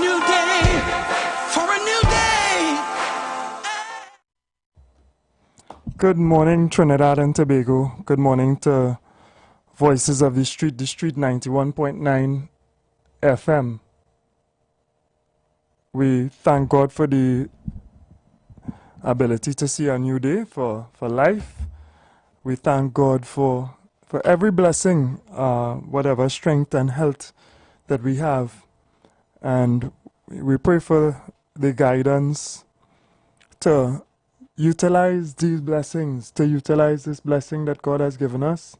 new day, for a new day. Good morning, Trinidad and Tobago. Good morning to Voices of the Street 91.9 FM. We thank God for the ability to see a new day, for life. We thank God for every blessing, whatever strength and health that we have. And we pray for the guidance to utilize these blessings, to utilize this blessing that God has given us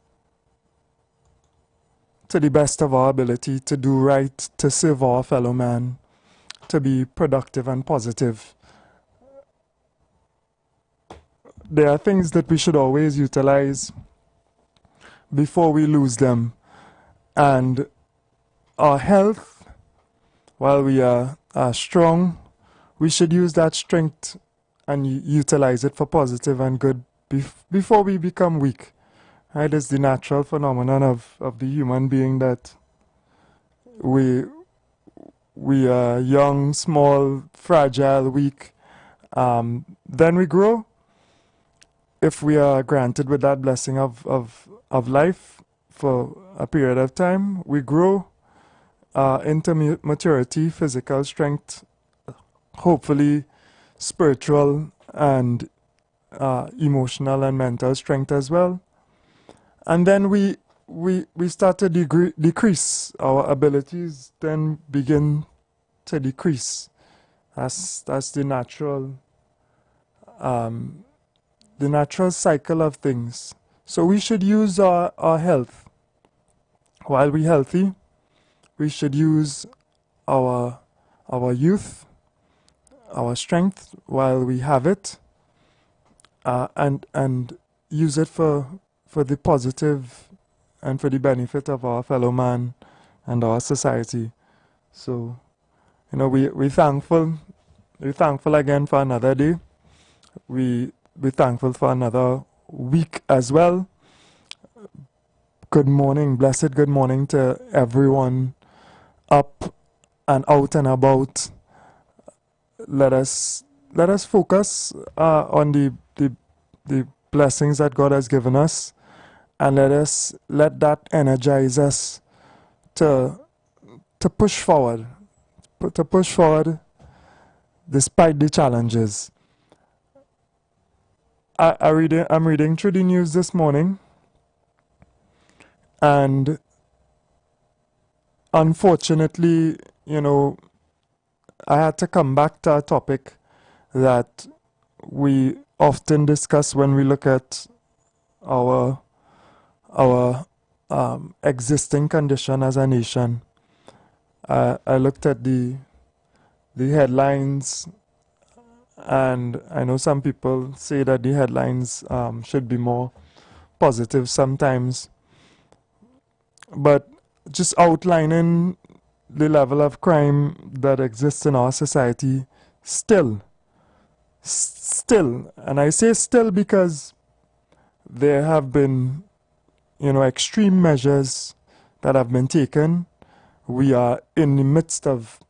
to the best of our ability, to do right, to serve our fellow man, to be productive and positive. There are things that we should always utilize before we lose them. And our health, while we are strong, we should use that strength and utilize it for positive and good before we become weak. Right? It's the natural phenomenon of the human being that we are young, small, fragile, weak. Then we grow. If we are granted with that blessing of life for a period of time, we grow into maturity, physical strength, hopefully spiritual and emotional and mental strength as well. And then we start to decrease. Our abilities then begin to decrease. That's the natural cycle of things. So we should use our health. While we're healthy, we should use our youth, our strength while we have it, and use it for the positive and for the benefit of our fellow man and our society. So, we're thankful. We're thankful again for another day. We're thankful for another week as well. Good morning, blessed good morning to everyone up and out and about. Let us focus on the blessings that God has given us, and let that energize us to push forward, despite the challenges. I'm reading through the news this morning, and unfortunately, I had to come back to a topic that we often discuss when we look at our existing condition as a nation. I looked at the headlines, and I know some people say that the headlines should be more positive sometimes. But just outlining the level of crime that exists in our society still, and I say still because there have been, extreme measures that have been taken. We are in the midst of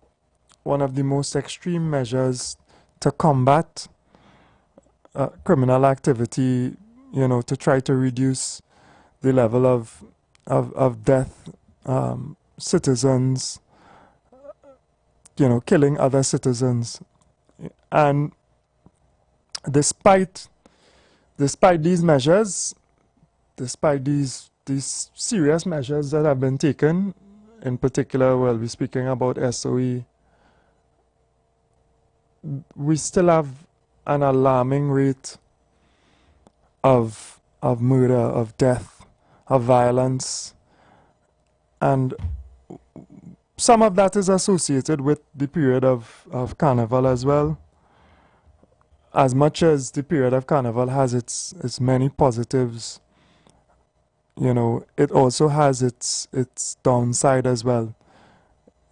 one of the most extreme measures to combat criminal activity, to try to reduce the level of death, citizens, killing other citizens. And despite these measures, despite these serious measures that have been taken, in particular, we're speaking about SOE, we still have an alarming rate of murder, of death, of violence, and some of that is associated with the period of Carnival as well. As much as the period of Carnival has its many positives, it also has its downside as well.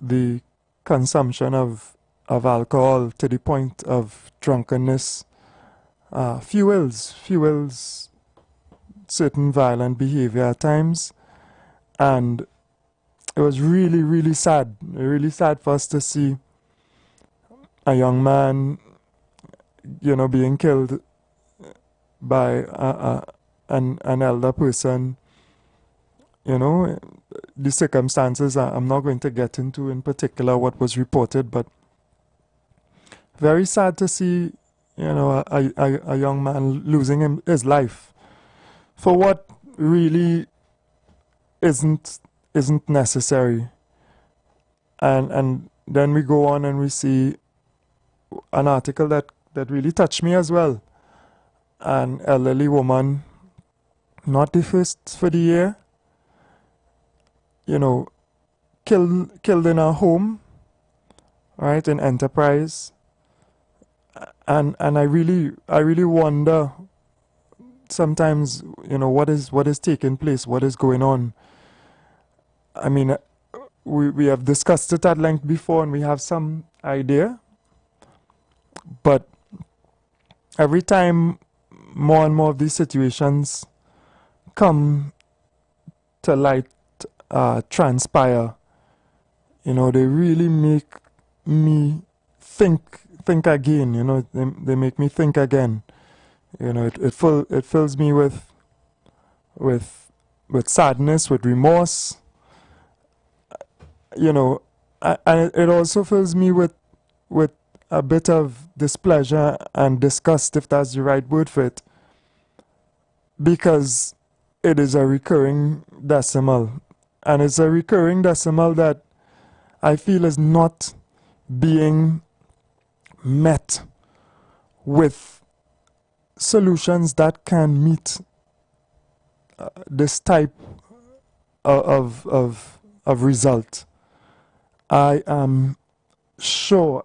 The consumption of alcohol to the point of drunkenness fuels certain violent behavior at times. And it was really, really sad for us to see a young man, being killed by an elder person. The circumstances I'm not going to get into in particular what was reported, but very sad to see, a young man losing his life for what really isn't necessary. And then we go on and we see an article that really touched me as well. An elderly woman, not the first for the year, killed in her home, right, in Enterprise. And I really wonder sometimes, what is taking place, what is going on. I mean, we have discussed it at length before and we have some idea, but every time more and more of these situations come to light, transpire, they really make me think again. They make me think again. It fills me with sadness, with remorse. And it also fills me with a bit of displeasure and disgust, if that's the right word for it, because it is a recurring decimal, and it's a recurring decimal that I feel is not being met with solutions that can meet this type of result. I am sure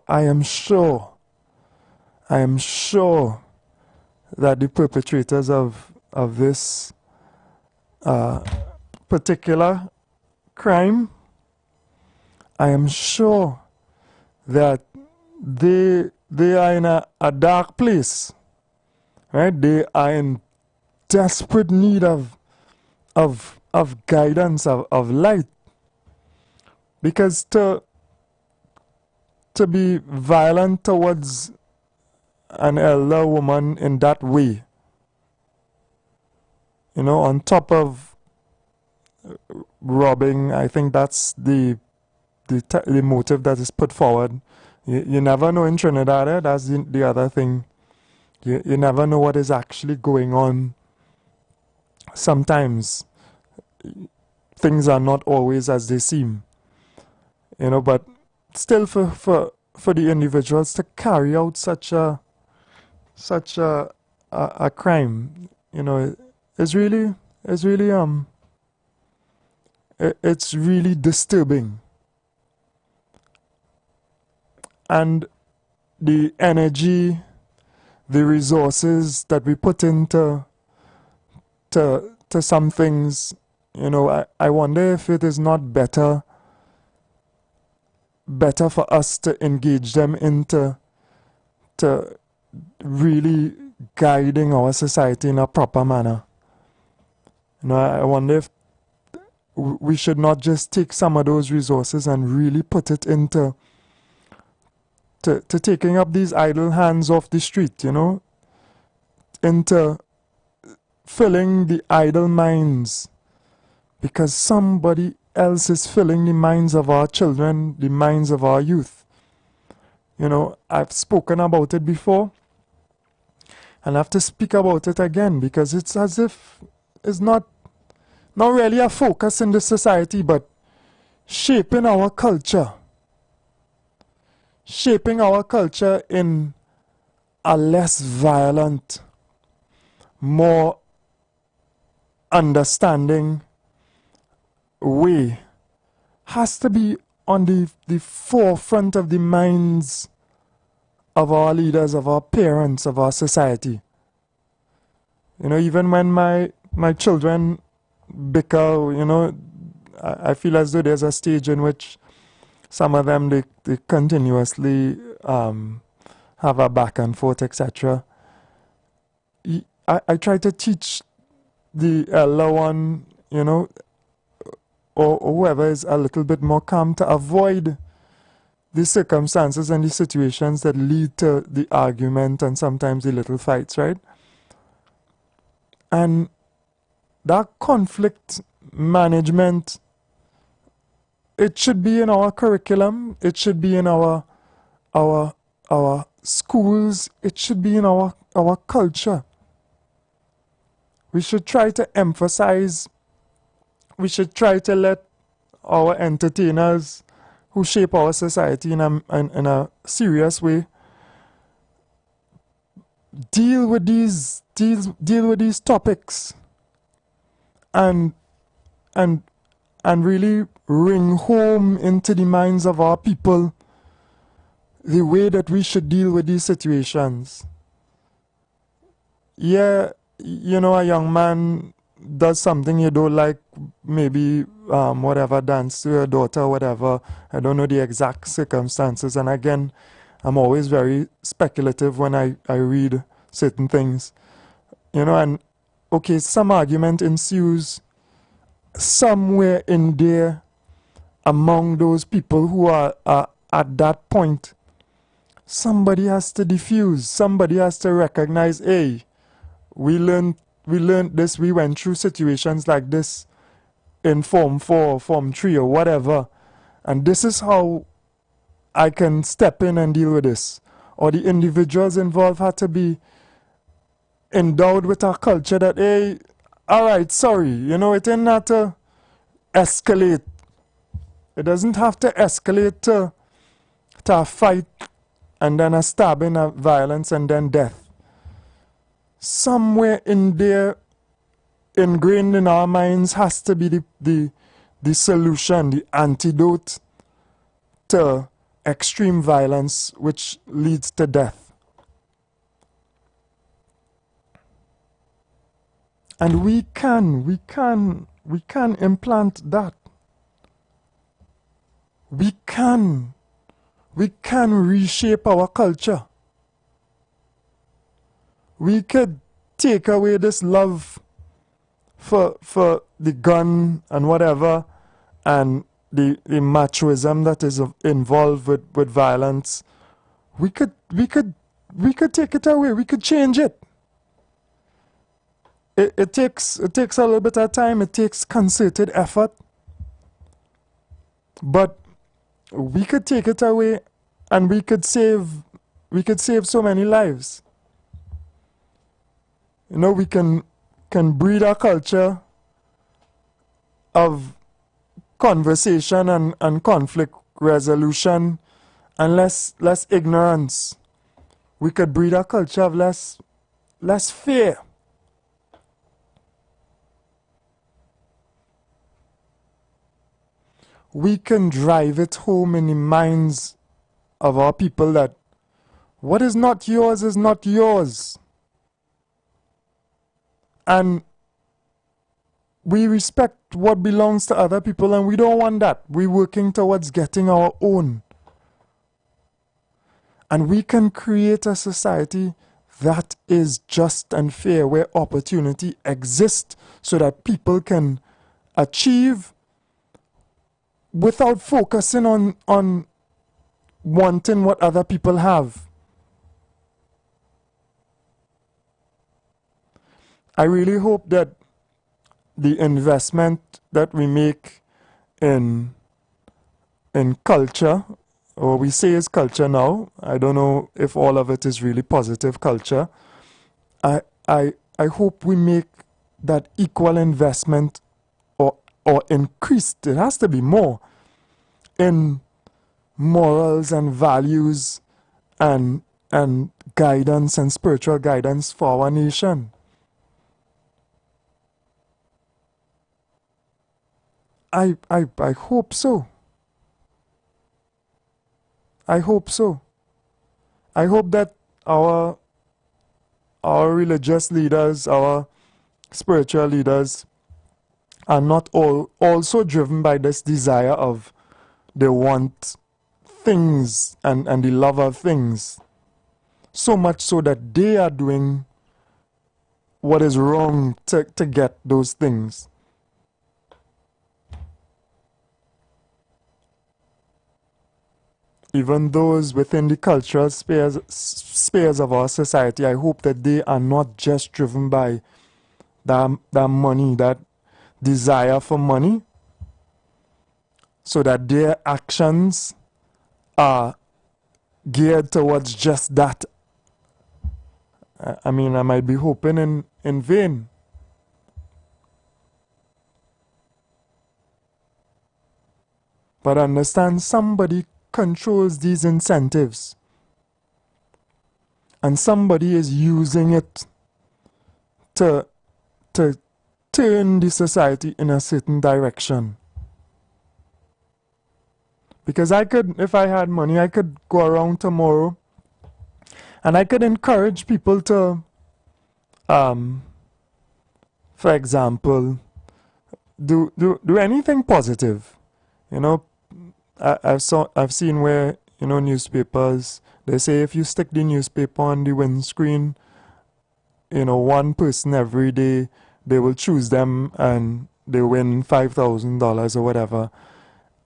that the perpetrators of this particular crime, I am sure that they are in a dark place, right? They are in desperate need of guidance, of light, because to be violent towards an elder woman in that way, on top of robbing, I think that's the motive that is put forward. You never know in Trinidad, that's the other thing. You never know what is actually going on. Sometimes things are not always as they seem. But still for the individuals to carry out such a crime, it's really it's really disturbing. And the energy, the resources that we put into some things, I wonder if it is not better for us to engage them into really guiding our society in a proper manner. I wonder if we should not just take some of those resources and really put it into taking up these idle hands off the street, into filling the idle minds, because somebody else is filling the minds of our children, the minds of our youth. I've spoken about it before, and I have to speak about it again, because it's as if it's not really a focus in the society, but shaping our culture in a less violent, more understanding way, has to be on the forefront of the minds of our leaders, of our parents, of our society. Even when my children bicker, I feel as though there's a stage in which some of them, they continuously have a back and forth, etc. I try to teach the elder one, or whoever is a little bit more calm, to avoid the circumstances and the situations that lead to the argument and sometimes the little fights, right? And that conflict management, it should be in our curriculum, it should be in our our schools, it should be in our culture. We should try to emphasize, we should try to let our entertainers who shape our society in a serious way deal with these topics and and and really ring home into the minds of our people the way that we should deal with these situations. Yeah, you know, a young man does something you don't like, maybe whatever, dance to your daughter, whatever. I don't know the exact circumstances. And again, I'm always very speculative when I read certain things. You know, and okay, some argument ensues somewhere in there among those people who are at that point. Somebody has to diffuse, somebody has to recognize, hey, we learned this, we went through situations like this in Form 4, Form 3 or whatever, and this is how I can step in and deal with this. Or the individuals involved had to be endowed with a culture that, hey, alright, sorry, you know, it ain't have to escalate. It doesn't have to escalate to a fight and then a stabbing, a violence, and then death. Somewhere in there, ingrained in our minds, has to be the solution, the antidote to extreme violence, which leads to death. And we can implant that. We can reshape our culture. We could take away this love for the gun and whatever, and the machoism that is involved with violence. We could take it away. We could change it. It takes a little bit of time. It takes concerted effort, but we could take it away, and we could save so many lives. You know, we can breed a culture of conversation and conflict resolution and less ignorance. We could breed a culture of less fear. We can drive it home in the minds of our people that what is not yours is not yours. And we respect what belongs to other people, and we don't want that. We're working towards getting our own. And we can create a society that is just and fair, where opportunity exists so that people can achieve without focusing on wanting what other people have. I really hope that the investment that we make in culture, or we say is culture now, I don't know if all of it is really positive culture. I hope we make that equal investment or increased, it has to be more, in morals and values and guidance and spiritual guidance for our nation. I hope so. I hope so. I hope that our religious leaders, our spiritual leaders, are not all also driven by this desire of they want things and the love of things, so much so that they are doing what is wrong to get those things. even those within the cultural spheres of our society, I hope that they are not just driven by that money, that desire for money, so that their actions are geared towards just that. I mean, I might be hoping in vain. But understand, somebody controls these incentives. And somebody is using it to turn the society in a certain direction. Because I could, if I had money, I could go around tomorrow and I could encourage people to, for example, do anything positive. You know, I've seen where, you know, newspapers, they say if you stick the newspaper on the windscreen, you know, one person every day, they will choose them and they win $5,000 or whatever.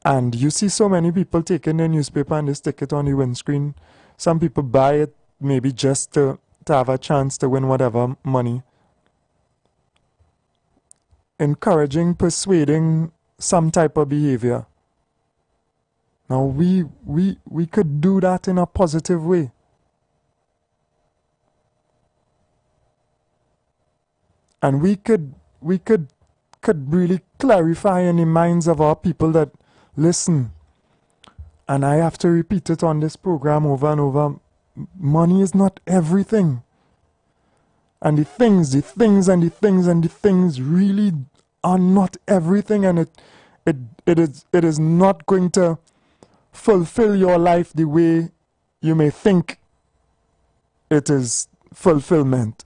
And you see so many people taking the newspaper and they stick it on the windscreen. Some people buy it maybe just to have a chance to win whatever money. Encouraging, persuading some type of behavior. Now we could do that in a positive way. And we could really clarify in the minds of our people that, listen, and I have to repeat it on this program over and over, money is not everything. And the things really are not everything, and it is not going to fulfill your life the way you may think it is fulfillment.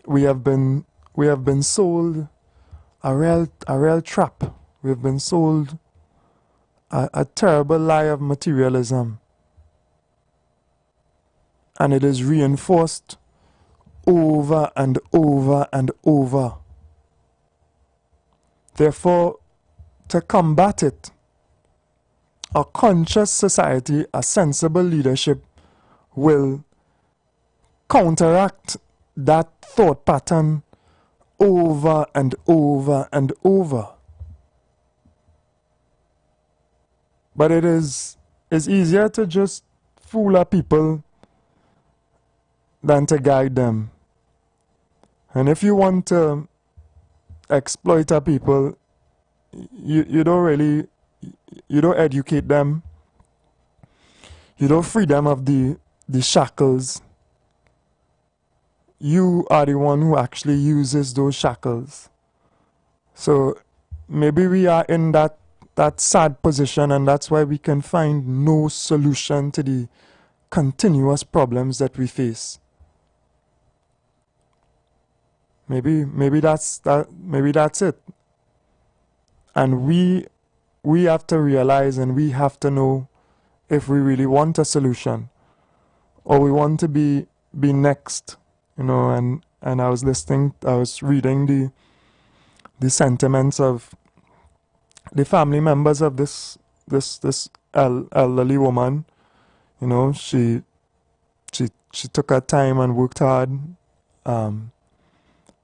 We have been sold a real trap. We have been sold a terrible lie of materialism. And it is reinforced over and over and over. Therefore, to combat it, a conscious society, a sensible leadership will counteract that thought pattern over and over and over. But it's easier to just fool our people than to guide them. And if you want to exploit our people, you don't educate them, you don't free them of the shackles. You are the one who actually uses those shackles. So maybe we are in that sad position, and that's why we can find no solution to the continuous problems that we face. Maybe that's it. And we have to realize, and we have to know if we really want a solution or we want to be next. You know, and I was reading the sentiments of the family members of this elderly woman. You know, she took her time and worked hard.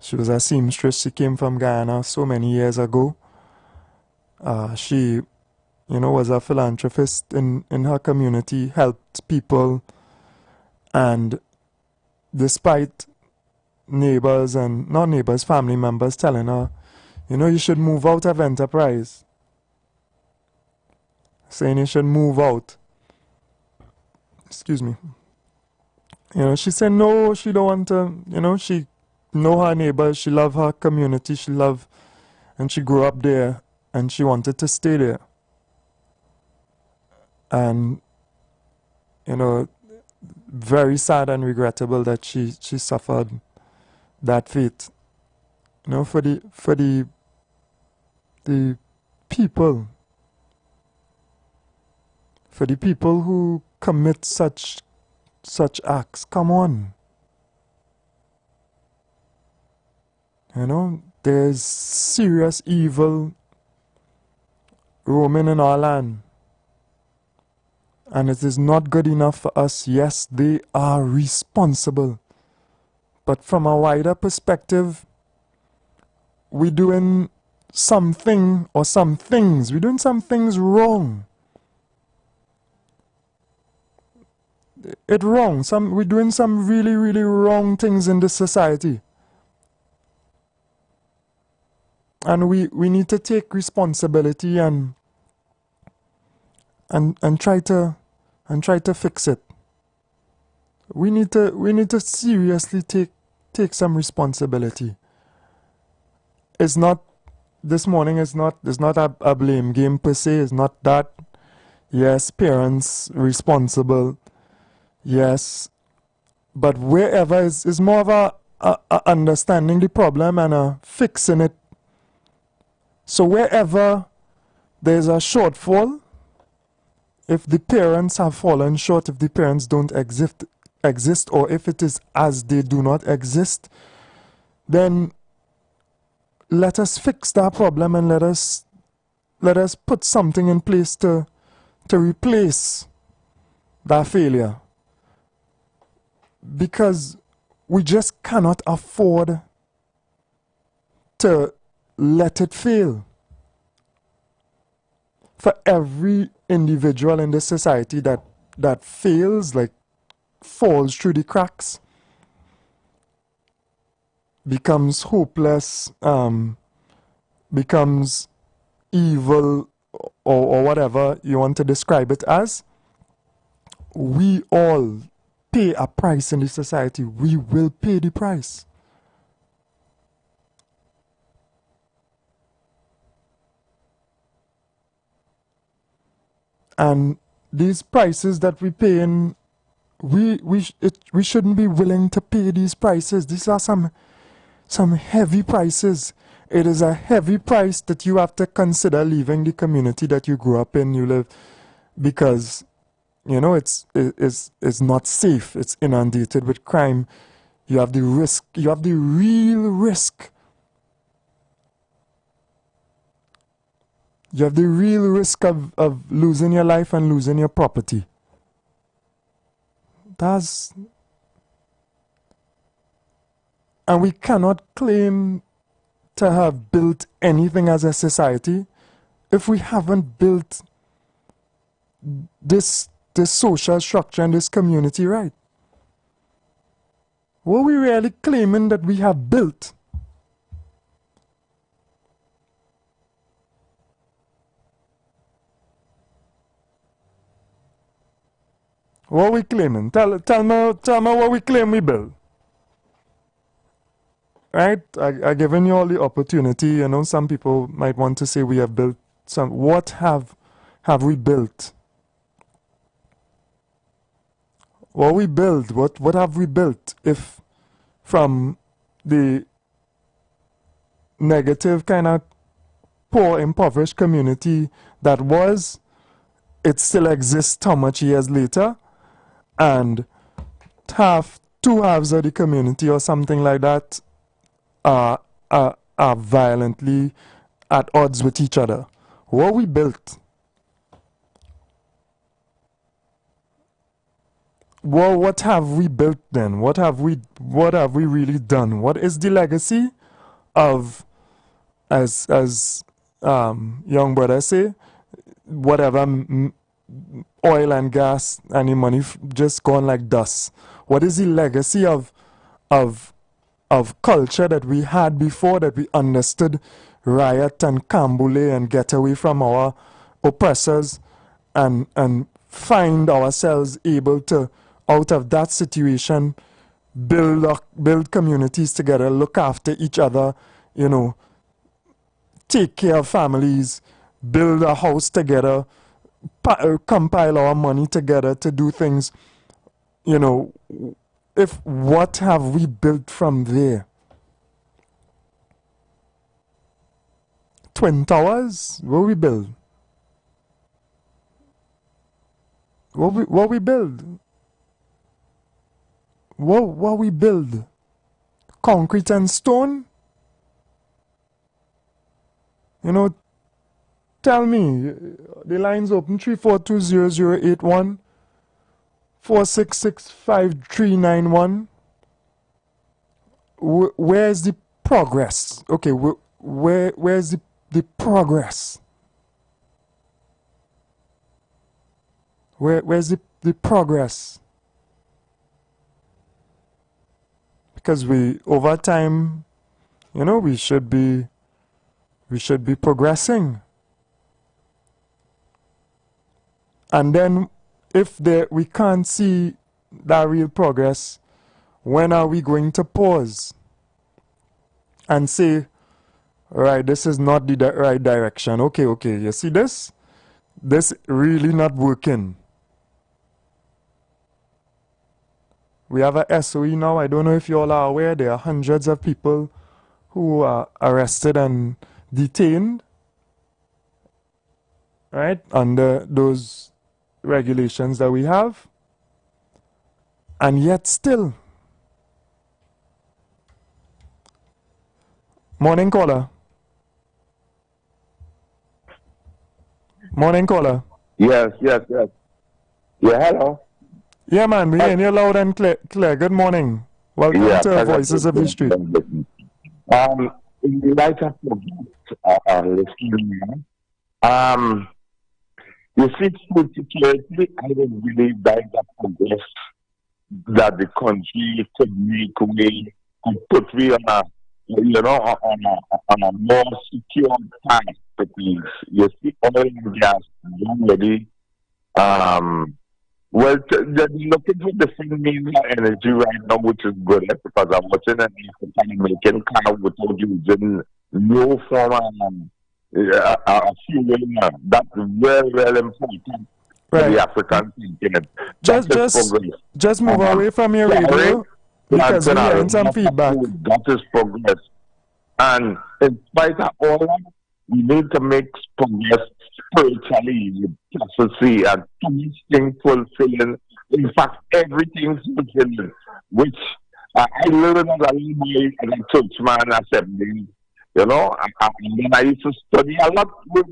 She was a seamstress. She came from Guyana so many years ago. She, you know, was a philanthropist in her community, helped people, and despite neighbors and not neighbors, family members telling her, you know, you should move out of enterprise, saying you should move out. Excuse me. You know, she said no, she don't want to. You know, she know her neighbors, she love her community, and she grew up there, and she wanted to stay there. And, you know, very sad and regrettable that she suffered that fate. You know, for the people, for the people who commit such acts, come on. You know, there's serious evil roaming in our land. And it is not good enough for us. Yes, they are responsible. But from a wider perspective, we're doing something or some things. We're doing some things wrong. It's wrong. We're doing some really, really wrong things in this society. And we need to take responsibility and try to fix it. We need to seriously take some responsibility. It's not this morning. It's not a blame game per se. It's not that. Yes, parents responsible. Yes, but wherever is more of a understanding the problem and a fixing it. So wherever there's a shortfall, if the parents have fallen short, if the parents don't exist, or if it is as they do not exist, then let us fix that problem and let us put something in place to replace that failure. Because we just cannot afford to let it fail. For every individual in this society that fails, like falls through the cracks, becomes hopeless, becomes evil, or whatever you want to describe it as, we all pay a price in this society. We will pay the price. And these prices that we pay in, we shouldn't be willing to pay these prices. These are some heavy prices. It is a heavy price that you have to consider leaving the community that you grew up in, you live, because it's not safe. It's inundated with crime. You have the risk. You have the real risk. You have the real risk of losing your life and losing your property. And we cannot claim to have built anything as a society if we haven't built this social structure and this community right. What are we really claiming that we have built? What are we claiming? Tell me what we claim we built. Right? I given you all the opportunity. Some people might want to say we have built some. What have we built? What we build? What have we built? If from the negative kind of poor, impoverished community that was, it still exists how much years later, and two halves of the community or something like that are violently at odds with each other. What we built? Well, what have we built then? What have we really done? What is the legacy of, as young brother say, whatever oil and gas and the money just gone like dust? What is the legacy of culture that we had before, that we understood riot and cambule and get away from our oppressors and find ourselves able to, out of that situation, build communities together, look after each other, take care of families, build a house together, compile our money together to do things. If what have we built from there? Twin Towers? What we build? What we build? What we build? Concrete and stone? tell me. The line's open 3420081 4665391. Where's the progress? Okay, where's the progress? Where's the progress? Because we, over time, you know, we should be progressing. And then if we can't see that real progress, when are we going to pause and say, right, this is not the right direction? Okay, you see this? This really not working. We have a SOE now. I don't know if you all are aware. There are hundreds of people who are arrested and detained, right, under those regulations that we have. And yet still. Morning caller. Morning caller. Yes. Yeah, hello. Yeah, man, we hear you loud and clear. Good morning. Welcome to Voices of the Street. In the light of listening, you see, food security, I don't believe that the progress that the country could make way, could put we on a, on a more secure path to peace. You see, oil and gas already. Well, they're looking for different means of energy right now, which is good, because I'm watching an American car without using no form of fuel. That's very, very important for the African continent. Just move away from your radio, because we're hearing some feedback. That is progress. And in spite of all that, we need to make progress spiritually, with prophecy, and things fulfilling. In fact, everything's fulfilling, which I learned as a little boy as a churchman assembly. You know, and then I used to study a lot with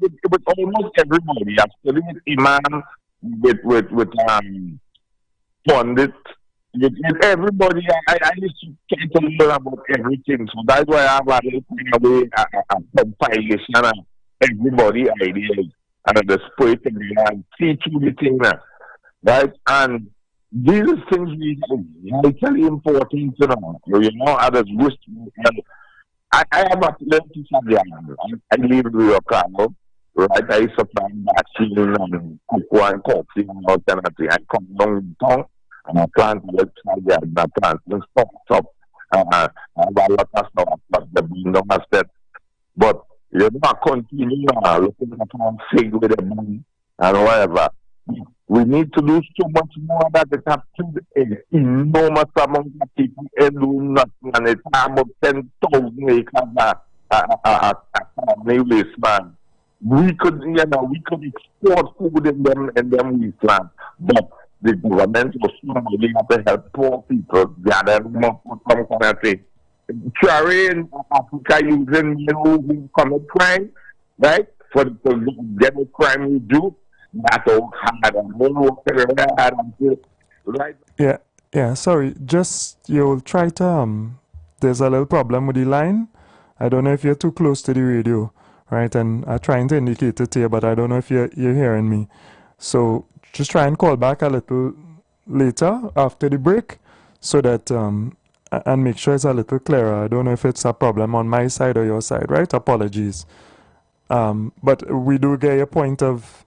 almost everybody. I studied with Imam, with Pundit, with everybody. I used to try to learn about everything. So that's why I have a little away a compilation of everybody ideas and the spirit and see through the thing now. Right? And these things are vitally important to know. You know, others wish I have a plenty of them. I live in New York, right? I supply vaccine and cocoa and coffee and all kind of thing. I come down in town and I plant the and I plant and stuff. I have a lot of stuff, but the being no master. But you know, I continue looking at fig with the money and whatever. We need to do so much more that it has an enormous amount of people and do nothing. And it's about 10,000 acres of waste land. We could export food in them wasteland, but the government was really have to help poor people gather more food from country. Carry in Africa using who commit crime, right? For the get the crime we do. That's all hard and right? Yeah, sorry. Just you'll try to there's a little problem with the line. I don't know if you're too close to the radio, right? And I'm trying to indicate it here, but I don't know if you're hearing me. So just try and call back a little later after the break so that and make sure it's a little clearer. I don't know if it's a problem on my side or your side, right? Apologies. But we do get a point of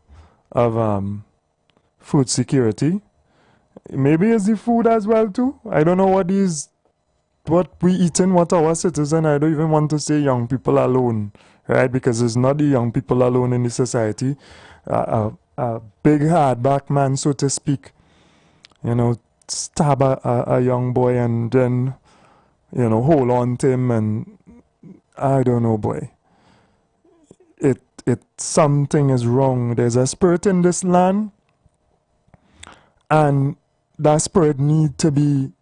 food security. Maybe it's the food as well too. I don't know what we eating, what our citizen. I don't even want to say young people alone, right? Because it's not the young people alone in the society. A big hardback man, so to speak, you know, stab a young boy and then, you know, hold on to him, and I don't know, boy. Something is wrong. There's a spirit in this land, and that spirit need to be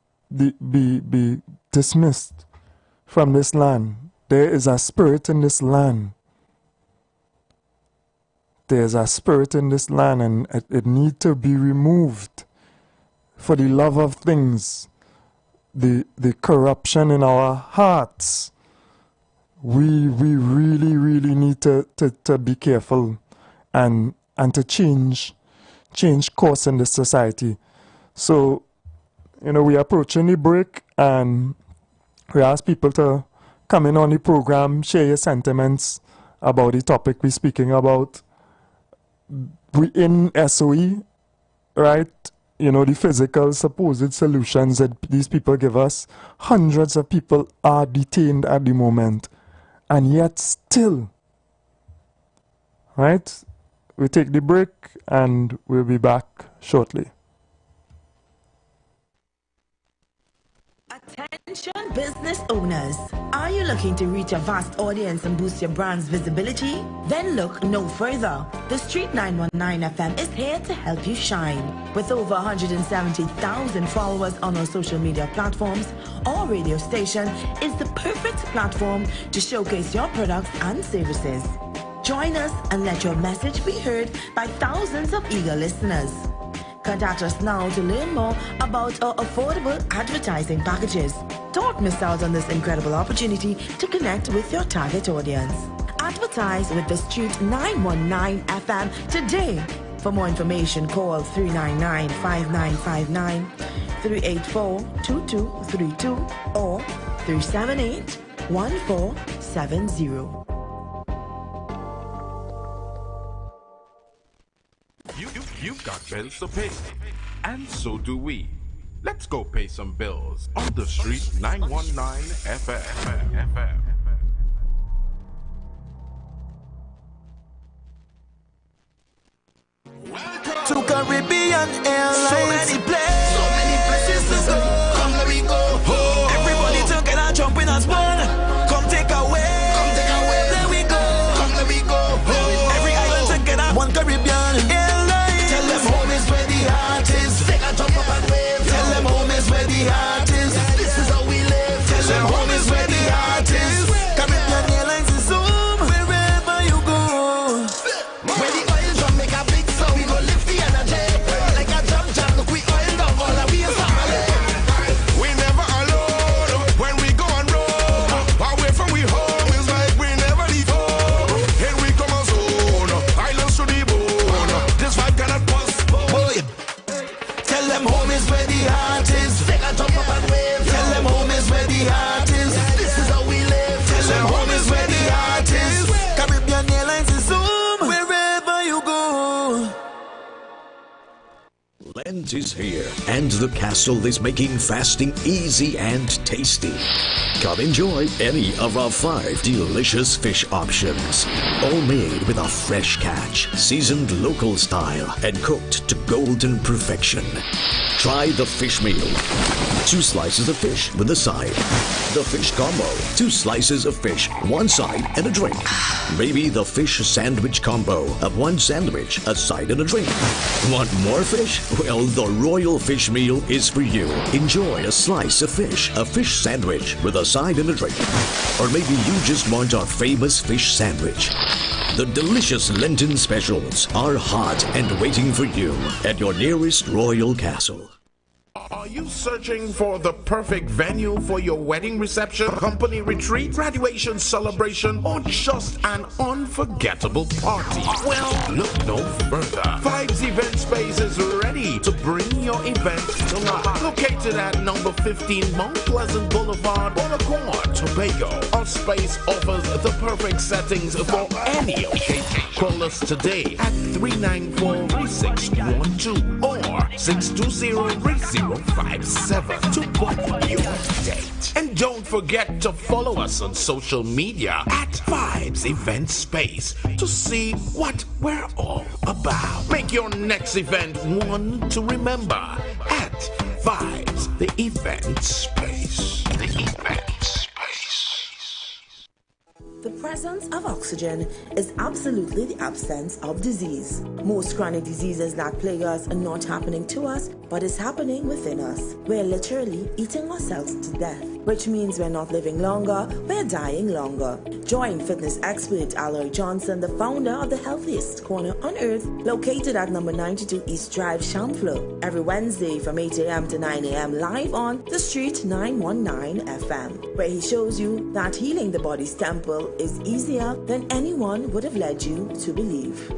dismissed from this land. There is a spirit in this land. there's a spirit in this land and it needs to be removed for the love of things, the corruption in our hearts. We really, really need to be careful and to change course in this society. So, we're approaching the break, and we ask people to come in on the program, share your sentiments about the topic we're speaking about. We in SOE, right? The physical supposed solutions that these people give us. Hundreds of people are detained at the moment, and yet still, right? We take the break, and we'll be back shortly. Attention business owners. Are you looking to reach a vast audience and boost your brand's visibility? Then look no further. The Street 919 FM is here to help you shine. With over 170,000 followers on our social media platforms, our radio station is the perfect platform to showcase your products and services. Join us and let your message be heard by thousands of eager listeners. Contact us now to learn more about our affordable advertising packages. Don't miss out on this incredible opportunity to connect with your target audience. Advertise with the Street 919 FM today. For more information, call 399-5959, 384-2232, or 378-1470. You've got bills to pay, and so do we. Let's go pay some bills on the Street 919 FM. To Caribbean Airlines. So many places to go. Come let me go. Oh. Everybody took it and jump in and spun. Come take away. Let we go. Come let me go. Oh. Every island took it and one Caribbean Airlines. Tell them home is where the heart is. Take a jump up and wave. Tell them home is where the heart is. This is how we live. Tell them home is where the heart is. Caribbean Airlines is home wherever you go. Where the oil drum make a big sound, we go lift the energy. Like a jump, look we oil down all the way family. We never alone when we go on road. Away from we home is like we never leave home. And we come on zone, islands to the bone. This vibe cannot postpone. Tell them home is where the heart is. Take a jump up and wave. Tell them home is where the heart is. This is how we live. Tell them home is where the heart is. Caribbean Airlines is home wherever you go. Lent is here, and the castle is making fasting easy and tasty. Come enjoy any of our 5 delicious fish options, all made with a fresh catch, seasoned local style, and cooked to golden perfection. Try the fish meal. 2 slices of fish with a side. The fish combo. 2 slices of fish, 1 side, and a drink. Maybe the fish sandwich combo of 1 sandwich, a side, and a drink. Want more fish? Well, the Royal Fish Meal is for you. Enjoy a slice of fish, a fish sandwich with a side and a drink. Or maybe you just want our famous fish sandwich. The delicious Lenten specials are hot and waiting for you at your nearest royal castle. Are you searching for the perfect venue for your wedding reception, company retreat, graduation celebration, or just an unforgettable party? Well, look no further. Vibes Event Space is ready to bring your event to life. Located at number 15 Mount Pleasant Boulevard, Bonacore, Tobago. Our space offers the perfect settings for any occasion. Call us today at 394-3612 or 620-3057 to book your date. And don't forget to follow us on social media at Vibes Event Space to see what we're all about. Make your next event one to remember at Vibes the Event Space. The Event Space. The presence of oxygen is absolutely the absence of disease. Most chronic diseases that plague us are not happening to us, but is happening within us. We're literally eating ourselves to death. which means we're not living longer, we're dying longer. Join fitness expert Aloy Johnson, the founder of the healthiest corner on earth, located at number 92 East Drive, Champlain, every Wednesday from 8 a.m. to 9 a.m. live on the Street 919 FM, where he shows you that healing the body's temple is easier than anyone would have led you to believe.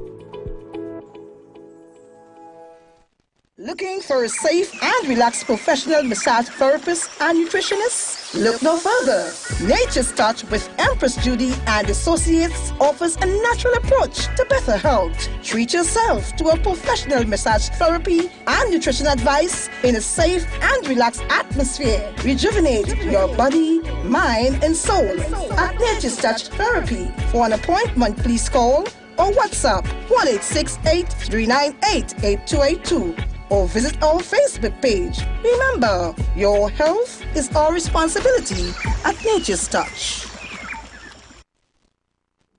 Looking for a safe and relaxed professional massage therapist and nutritionist? Look no further. Nature's Touch with Empress Judy and Associates offers a natural approach to better health. Treat yourself to a professional massage therapy and nutrition advice in a safe and relaxed atmosphere. Rejuvenate your body, mind, and soul at Nature's Touch Therapy. For an appointment, please call or WhatsApp 1-868-398-8282. Or visit our Facebook page. Remember, your health is our responsibility at Nature's Touch.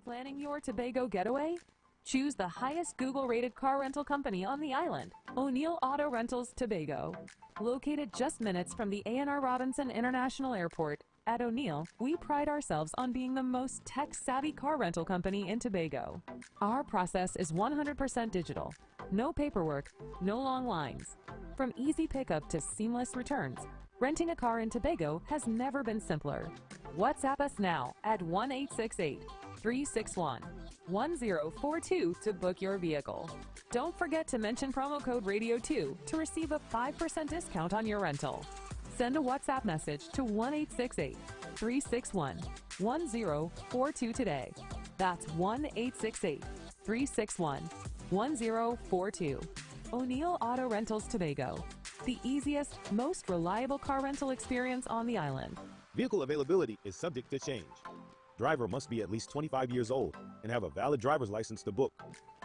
Planning your Tobago getaway? Choose the highest Google-rated car rental company on the island, O'Neill Auto Rentals Tobago. Located just minutes from the A&R Robinson International Airport, at O'Neill, we pride ourselves on being the most tech-savvy car rental company in Tobago. Our process is 100% digital. No paperwork, no long lines. From easy pickup to seamless returns, renting a car in Tobago has never been simpler. WhatsApp us now at 1-868-361-1042 to book your vehicle. Don't forget to mention promo code RADIO2 to receive a 5% discount on your rental. Send a WhatsApp message to 1-868-361-1042 today. That's 1-868-361-1042. O'Neill Auto Rentals Tobago, the easiest, most reliable car rental experience on the island. Vehicle availability is subject to change. Driver must be at least 25 years old and have a valid driver's license to book.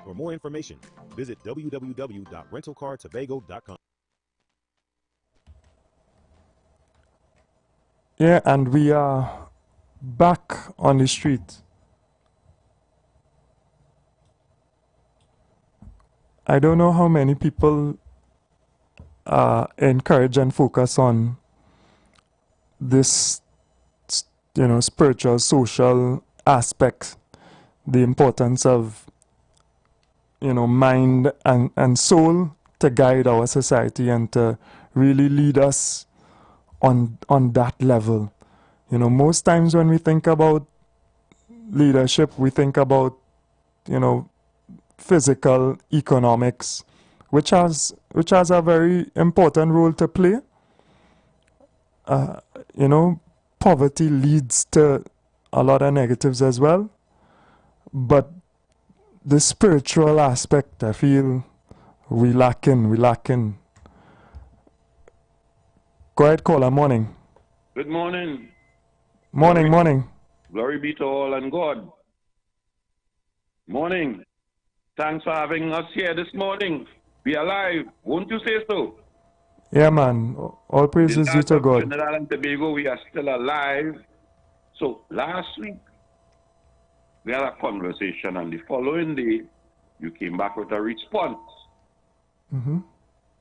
For more information, visit www.rentalcartobago.com. Yeah, and we are back on the street. I don't know how many people encourage and focus on this, spiritual, social aspect, the importance of, mind and soul to guide our society and to really lead us on that level. Most times when we think about leadership, we think about, physical economics, which has a very important role to play. Poverty leads to a lot of negatives as well. But the spiritual aspect, I feel we lacking. Go ahead, caller. Morning. Good morning. Morning. Glory be to all and God. Morning. Thanks for having us here this morning. Be alive. Won't you say so? Yeah, man. All praises due to God. Trinidad and Tobago, we are still alive. So last week, we had a conversation, and the following day, you came back with a response. Mm-hmm.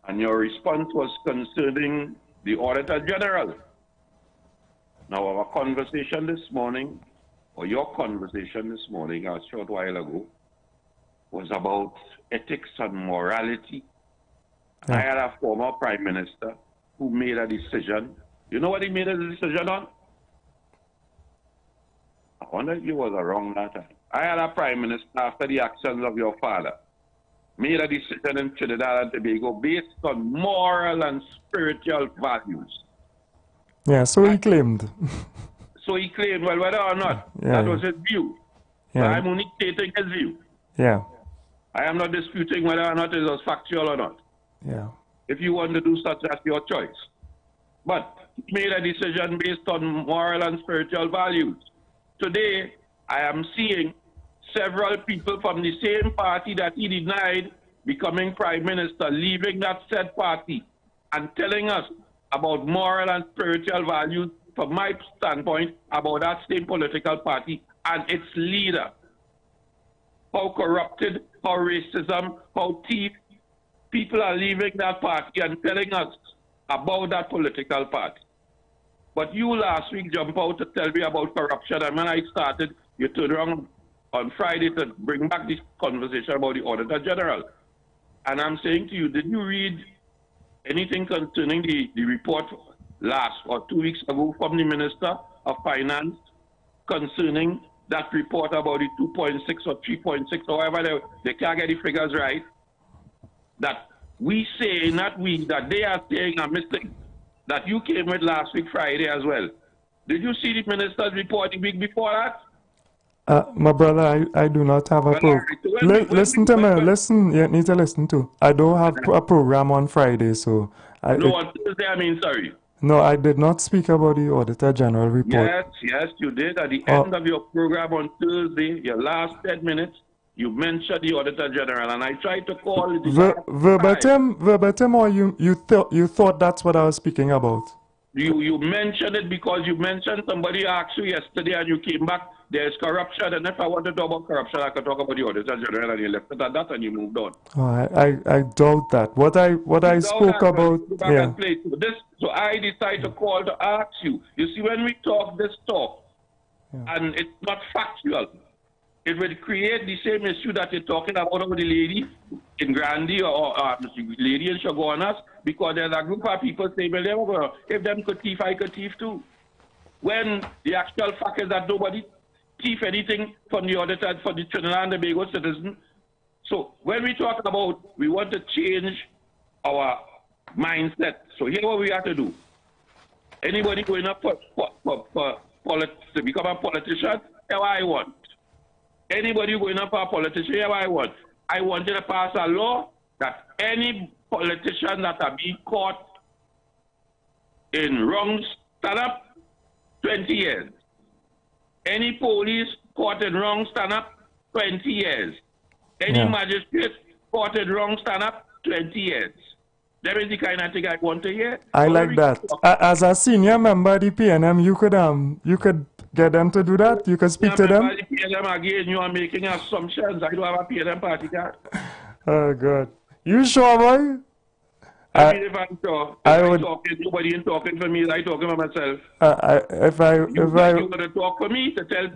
And your response was concerning the Auditor General. Now, our conversation this morning, or your conversation this morning, a short while ago, was about ethics and morality. Yeah. I had a former Prime Minister who made a decision. You know what he made a decision on? I wonder if he was wrong that time. I had a Prime Minister, after the actions of your father, made a decision in Trinidad and Tobago based on moral and spiritual values. Yeah, so he claimed. So he claimed, well, whether or not, that was his view. Yeah. But I'm only stating his view. Yeah. I am not disputing whether or not it was factual or not. Yeah. If you want to do such, that's your choice. But he made a decision based on moral and spiritual values. Today, I am seeing several people from the same party that he denied becoming Prime Minister, leaving that said party and telling us about moral and spiritual values, from my standpoint, about that same political party and its leader. How corrupted, how racism, how thief, people are leaving that party and telling us about that political party. But you last week jumped out to tell me about corruption, and when I started, you turned around on Friday to bring back this conversation about the Auditor General. And I'm saying to you, did you read anything concerning the report last or 2 weeks ago from the Minister of Finance concerning that report about the 2.6 or 3.6, or however they can't get the figures right? That we say, not we, that they are saying are missing, that you came with last week Friday as well. Did you see the minister's report the week before that? My brother, I do not have a program. Listen to me. Listen, you need to listen to. I don't have a program on Friday, so. On Thursday, I mean, sorry. No, I did not speak about the Auditor General report. Yes, you did. At the end of your program on Thursday, your last 10 minutes, you mentioned the Auditor General, and I tried to call it. Verbatim, or you thought that's what I was speaking about? You mentioned it because you mentioned somebody asked you yesterday and you came back, there's corruption, and if I want to talk about corruption, I could talk about the Auditor General, and you left it at that and you moved on. Oh, I doubt that. What I spoke about, yeah. So I decided to call to ask you. You see, when we talk this talk, and it's not factual, it will create the same issue that you're talking about the lady in Grandy or the lady in Chaguanas, because there's a group of people saying, well, if them could thief, I could thief too. When the actual fact is that nobody thief anything from the auditor for the Trinidad and Tobago citizen. So when we talk about we want to change our mindset, so here's what we have to do. Anybody going up to become a politician, here's what I want. Anybody going up for a politician, here's what I want. I want you to pass a law that any politician that are being caught in wrong stand-up, 20 years. Any police caught in wrong stand-up, 20 years. Any magistrate caught in wrong stand-up, 20 years. That is the kind of thing I want to hear. I like that. As a senior member of the PNM, you could get them to do that. You could speak to them. The PNM again, you are making assumptions. I don't have a PNM party card. Oh God, you sure, boy? I mean, if I'm sure, nobody ain't talking for me. I talking for myself. You're going to talk for me to tell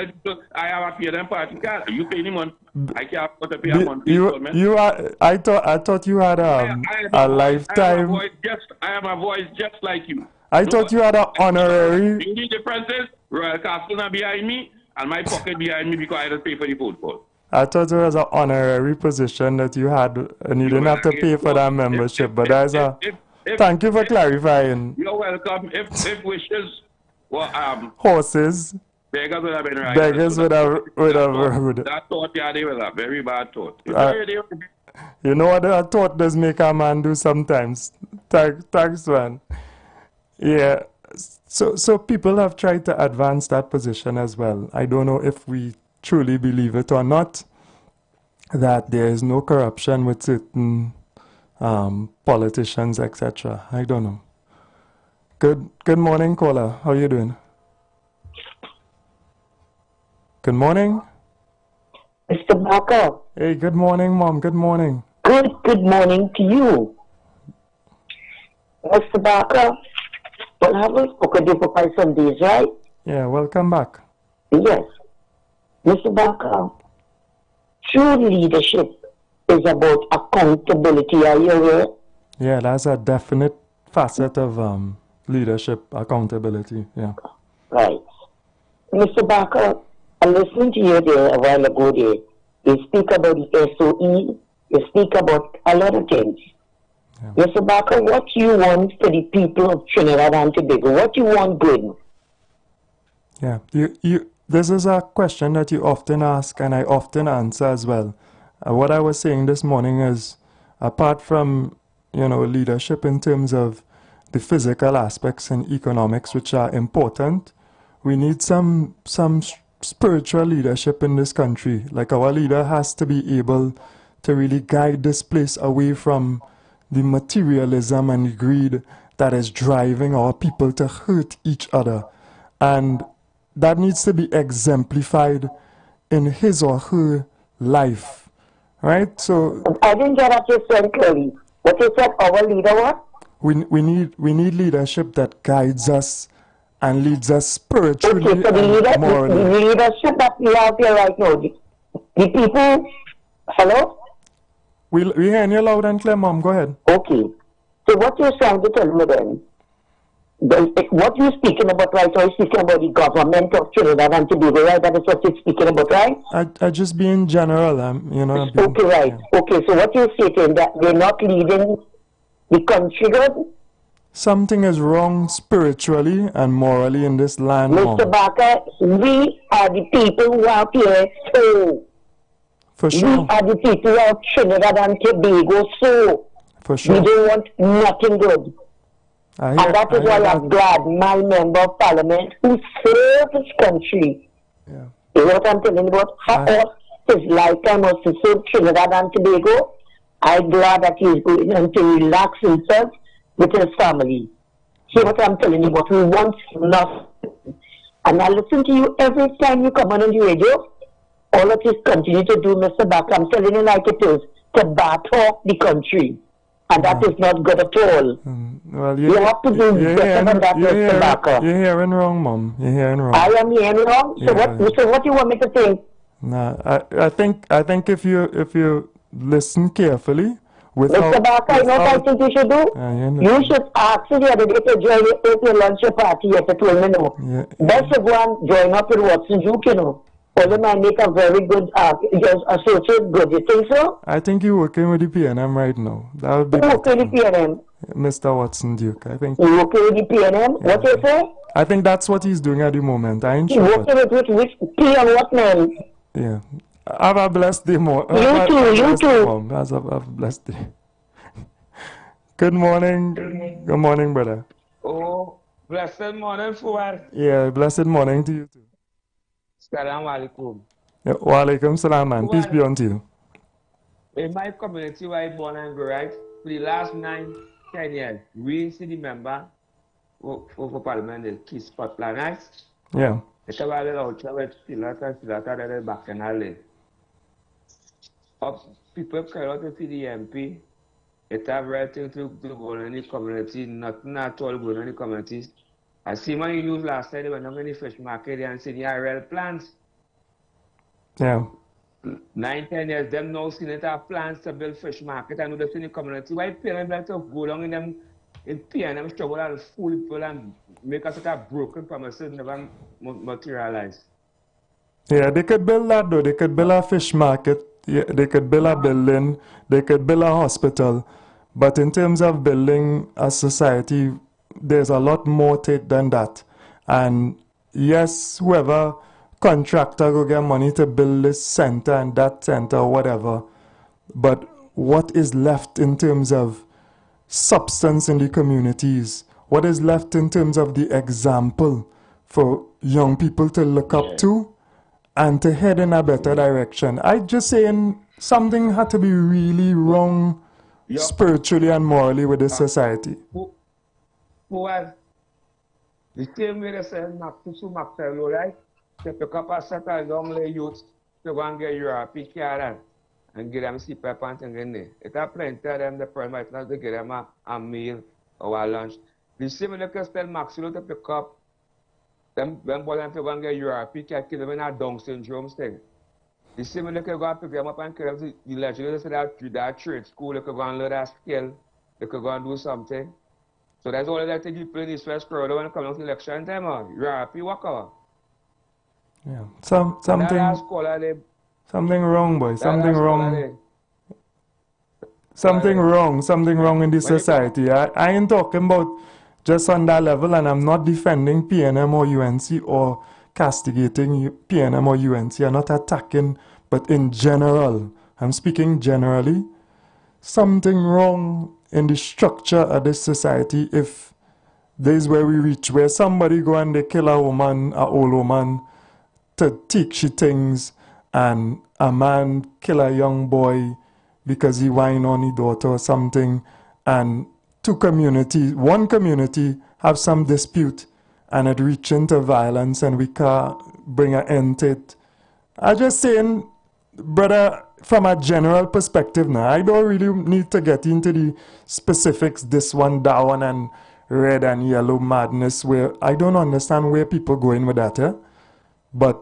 people I have a PNM party card. You pay anyone? I can't afford to pay a monthly installment. I thought you had a lifetime. I have a voice just like you. I thought you had an honorary. The only difference is Royal Castle not behind me and my pocket behind me because I don't pay for the phone call. I thought it was an honorary position that you had, and you didn't have to pay for that membership. But that's thank you for clarifying. You're welcome. If wishes were horses, beggars would have been right. Beggars would have rode. That thought, they was a very bad thought. You know what a thought does make a man do sometimes. Thanks, man. Yeah. So people have tried to advance that position as well. I don't know if we truly believe it or not, that there is no corruption with certain politicians, etc. I don't know. Good morning, caller. How are you doing? Good morning. Mr. Barker. Hey, good morning, Mom. Good morning. Good morning to you. Mr. Barker, well, I haven't spoken to you for quite some days, right? Yeah, welcome back. Yes. Mr. Barker, true leadership is about accountability. Are you aware? Yeah, that's a definite facet of leadership, accountability. Yeah. Right. Mr. Barker, I listened to you there a while ago there. You speak about the SOE, you speak about a lot of things. Yeah. Mr. Barker, what you want for the people of Trinidad and Tobago? What you want good? Yeah, this is a question that you often ask and I often answer as well. What I was saying this morning is, apart from, leadership in terms of the physical aspects and economics, which are important, we need some spiritual leadership in this country. Like our leader has to be able to really guide this place away from the materialism and the greed that is driving our people to hurt each other. And that needs to be exemplified in his or her life, right? So I didn't get what you said clearly. What you said, our leader what? We need leadership that guides us and leads us spiritually Okay, so and morally. the leadership that we have here right now, the people, hello? We hear you loud and clear, Mom. Go ahead. Okay. So what you're trying to tell me then, what you're speaking about right now, you're speaking about the government of Trinidad and Tobago, right? That is what you're speaking about, right? I just being general, okay, right. Yeah. Okay, so what you're saying, that they're not leading the country good? Something is wrong spiritually and morally in this land, Mr. Barker, we are the people who are here, so. For sure. We are the people of Trinidad and Tobago, so. For sure. We don't want nothing good. And that is why I'm glad my member of parliament who served this country. Yeah. You know what I'm telling you about? How his lifetime was to serve Trinidad and Tobago. I'm glad that he's going to relax himself with his family. See what I'm telling you about? We want nothing. And I listen to you every time you come on the radio. All of this continue to do, Mr. Barker. I'm telling you like it is, to batter the country. And that is not good at all. Well, you have to do better than that, Mr. Barker. You're hearing wrong, Mom. You're hearing wrong. I am hearing wrong? So what do you want me to think? Nah, I think if you listen carefully, Mr. Barker, you know what I think you should do? You should ask the other day to join your lunch party at the 12 minutes. Yeah. Best of one, join up with Watson Duke, you know. Only might make a very good associate good. You think so? I think you're working with the PNM right now. That would be working with the PNM? Mr. Watson Duke, I think. You working with the PNM? Yeah. What you say? I think that's what he's doing at the moment. I ain't sure. You working with which P and what man? Yeah. Have a blessed day, Mom. You too. Have a blessed day. Good morning. Good morning, brother. Oh, blessed morning, Fuad. Yeah, blessed morning to you too. Assalamu alaikum. Yeah, wa alaikum salam, man. Peace be unto you. In my community where I born and grew, right, for the last 9-10 years, we city member for parliament is key spot plan, right? Yeah. It's about the out with Silata that back in Alley. People call out to see the MP. It's everything to go in the community, nothing at all going in the communities. I see my news last night, there were not many fish market and see the IRL plans. Yeah. 9-10 years, them now seeing it have plans to build fish market and do the in the community. Why parents like to go along in them in PNM struggle and fool people and make us such broken promises never materialize. Yeah, they could build that though. They could build a fish market. Yeah, they could build a building. They could build a hospital. But in terms of building a society, there's a lot more to it than that. And yes, whoever contractor go get money to build this center and that center or whatever, but what is left in terms of substance in the communities? What is left in terms of the example for young people to look up to and to head in a better direction? I just saying something had to be really wrong spiritually and morally with this society. Who has the same way they say not to Maxwell, right? They pick up a set of young youths to go and get European card and get them CPAP and things in there. It's a plenty of them, the person might not to get them a meal or a lunch. The same way they can tell Maxwell to pick up them boys and to go and get European card, kill them in a Down syndrome thing. The same way they can go and pick them up and kill them to the legislature that trade school, they can go and learn that skill, they can go and do something. So that's all that take people in this first crowd when it comes to election time. You're happy, walk out. Yeah, something wrong, boy. Something wrong. Something wrong in this society. I ain't talking about just on that level, and I'm not defending PNM or UNC or castigating PNM or UNC. I'm not attacking, but in general, I'm speaking generally. Something wrong in the structure of this society if this is where we reach, where somebody go and they kill a woman, a old woman, to take she things, and a man kill a young boy because he whine on his daughter or something, and one community have some dispute and it reach into violence and we can't bring an end to it. I'm just saying, brother, from a general perspective now, I don't really need to get into the specifics, this one, that one, and red and yellow madness where I don't understand where people going with that, but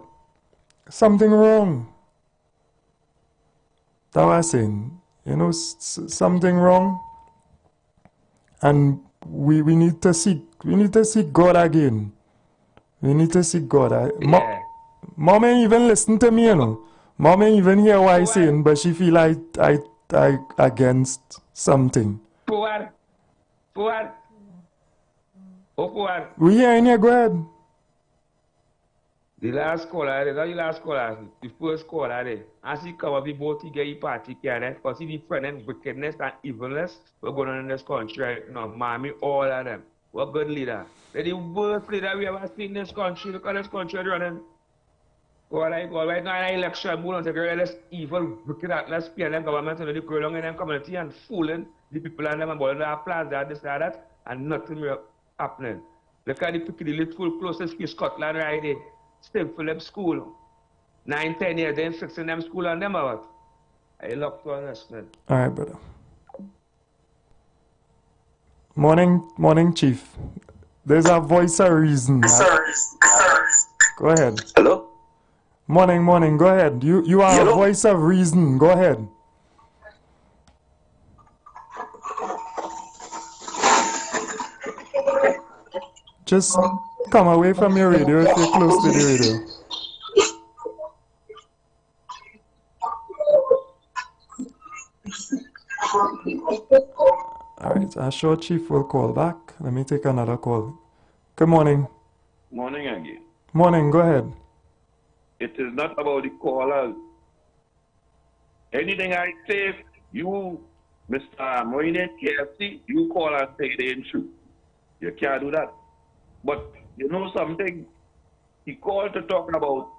something wrong. That's what I'm saying. You know, something wrong. And we need to seek God again. We need to seek God. Mom ain't even listen to me, you know. Mom ain't even hear what I'm saying, but she feel I against something. Fuad. We hearing you, go ahead. The last caller, the first caller, as he come up, we both get a party, because he different wickedness and evilness we're going on in this country right now. Mommy, all of them. What good leader. They're the worst leader we ever seen in this country. Look at this country running. Right now in election, we don't take this evil, wicked, lesbian government and the girl in them community and fooling the people and them about their plans, this, that, and nothing will happening. Look at the little closest to Scotland right there. Still for them school. 9, 10 years, then fixing them school and them out. I love to understand. All right, brother. Morning, Chief. There's a voice of reason. Go ahead. Hello? Morning, go ahead. You are a voice of reason. Go ahead. Just come away from your radio if you're close to the radio. Alright, I'm sure Chief will call back. Let me take another call. Good morning. Morning again. Morning, go ahead. It is not about the callers. Anything I say, you, Mr. Moine KFC, you call and say it ain't true. You can't do that. But you know something? He called to talk about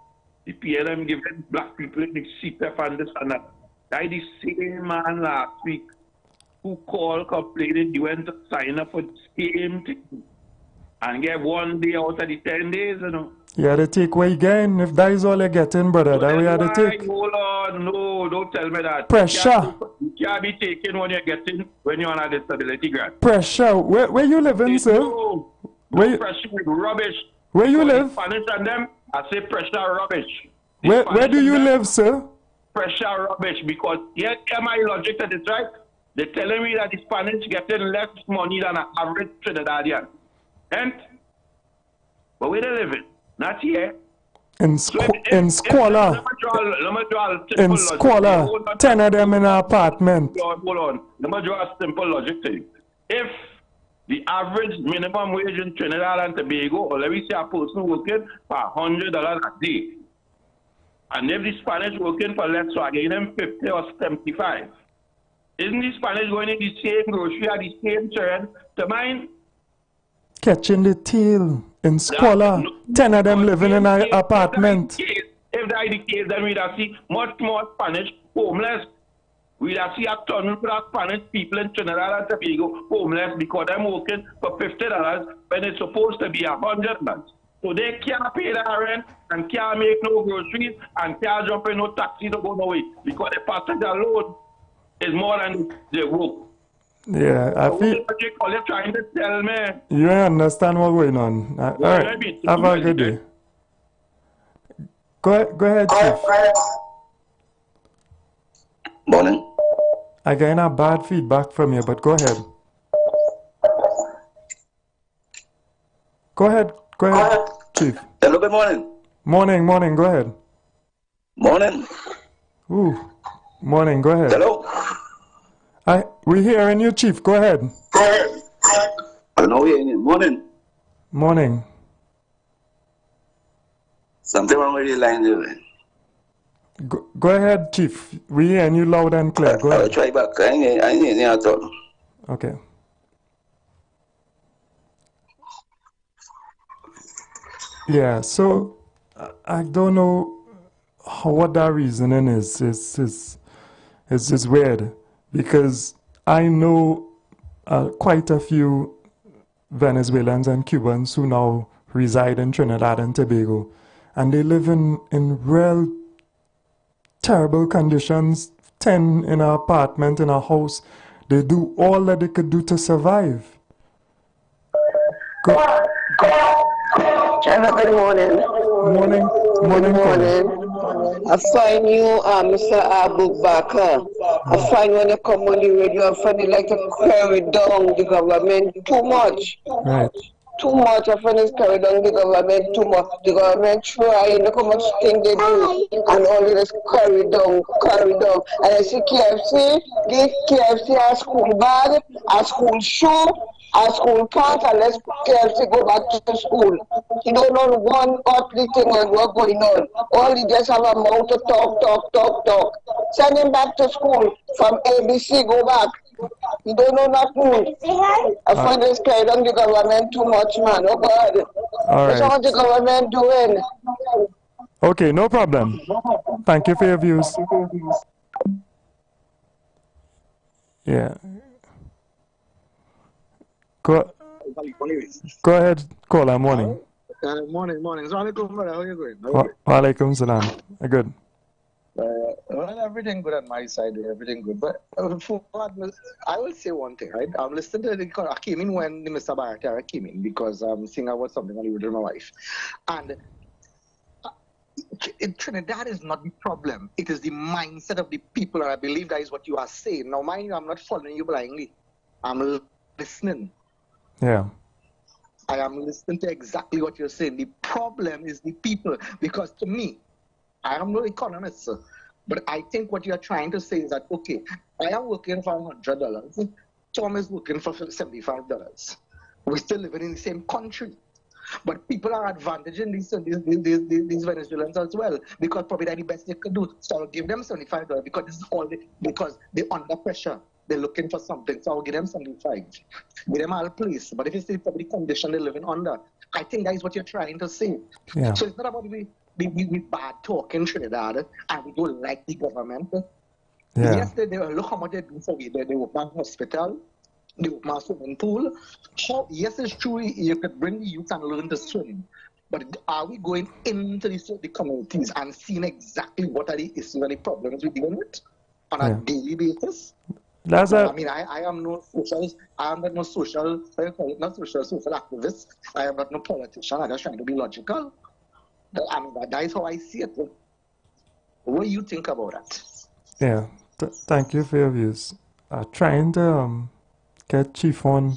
the PLM giving black people in the CPF and this and that. I the same man last week who called complaining he went to sign up for the same thing and get 1 day out of the 10 days, you know. You had to take what you getting. If that is all you're getting, brother, that we had to take. Hold on, no, don't tell me that. Pressure. You can't be taking when you're getting when you're on a disability grant. Pressure. Where you living, sir? No, pressure is rubbish. Where you live? Spanish and them, I say pressure rubbish. Where do you live, sir? Pressure rubbish, because here my logic to this, right? They're telling me that the Spanish getting less money than an average Trinidadian. And but where they living? Not here. In Squalor. In Squalor. 10 of them in an apartment. Hold on. Let me draw a simple logic to you. If the average minimum wage in Trinidad and Tobago, or let me say a person working for $100 a day, and if the Spanish working for less, so I give them 50 or 75. Isn't the Spanish going in the same grocery at the same trend to mine? Catching the tail in Squalor. 10 of them living in an apartment. If that is the case, then we'd see much more Spanish homeless. We'd see a ton of Spanish people in Trinidad and Tobago homeless because they're working for $50 when it's supposed to be $100. So they can't pay their rent and can't make no groceries and can't jump in no taxi to go nowhere because the passenger load is more than the work. Yeah, I feel you're trying to tell me. You understand what's going on. All right, have a good day. Go ahead, Chief. Morning. I getting a bad feedback from you, but go ahead. Go ahead, Chief. Hello, good morning. Morning, go ahead. Morning. Ooh, morning, go ahead. Hello. We're hearing you, Chief. Go ahead. I know you're in. Morning. Something wrong with the line there. Go ahead, Chief. We're hearing you loud and clear. Go ahead. I'll try back. I ain't here at all. Okay. Yeah, so I don't know what that reasoning is. It's just weird because I know quite a few Venezuelans and Cubans who now reside in Trinidad and Tobago, and they live in real terrible conditions. 10 in an apartment, in a house. They do all that they could do to survive. Good morning. Morning, morning. I find you, Mr. Abu Bakr. I find when you come on the radio, I find you like to carry down the government too much. Right. Too much. I find it's carry down the government too much. The government trying, look how much thing they do, and all this carry down. And I see KFC, give KFC a school bag, a school shoe, a school pants, and let's KFC go back to school. He don't know one earthly thing and what's going on. All he just have a mouth to talk. Send him back to school from ABC, go back. He don't know nothing. I find this carried on the government too much, man. Oh God. All That's right. what the government doing. Okay, no problem. Thank you for your views. Yeah. Go ahead, caller. Morning. Morning. Assalamualaikum, brother. How are you going? Walaikum salam. Good. Well, everything good on my side, everything good. But I will say one thing, right? I'm listening to I came in when Mr. Barata came in because I'm saying about something on the with my wife. And Trinidad is not the problem. It is the mindset of the people, and I believe that is what you are saying. Now, mind you, I'm not following you blindly. I'm listening. Yeah. I am listening to exactly what you're saying. The problem is the people, because to me, I am no economist, sir, but I think what you're trying to say is that, okay, I am working for $100. Tom is working for $75. We're still living in the same country. But people are advantaging these Venezuelans as well, because probably that's the best they could do. So I'll give them $75 because this is all because they're under pressure. They're looking for something. So I'll give them 75. Give them all place. But if it's the probably condition they're living under, I think that is what you're trying to say. Yeah. So it's not about we bad talk in Trinidad and we don't like the government. Yeah. Yes, they look how much they do for you. They open a hospital, they open a swimming pool. Yes, it's true, you could bring the youth and learn to swim. But are we going into the communities and seeing exactly what are the issues and the problems we're dealing with on a daily basis? I mean, I am no social, not social activist. I am not no politician. I'm just trying to be logical. I mean, that is how I see it. What do you think about that? Yeah. Thank you for your views. Trying to get Chief on.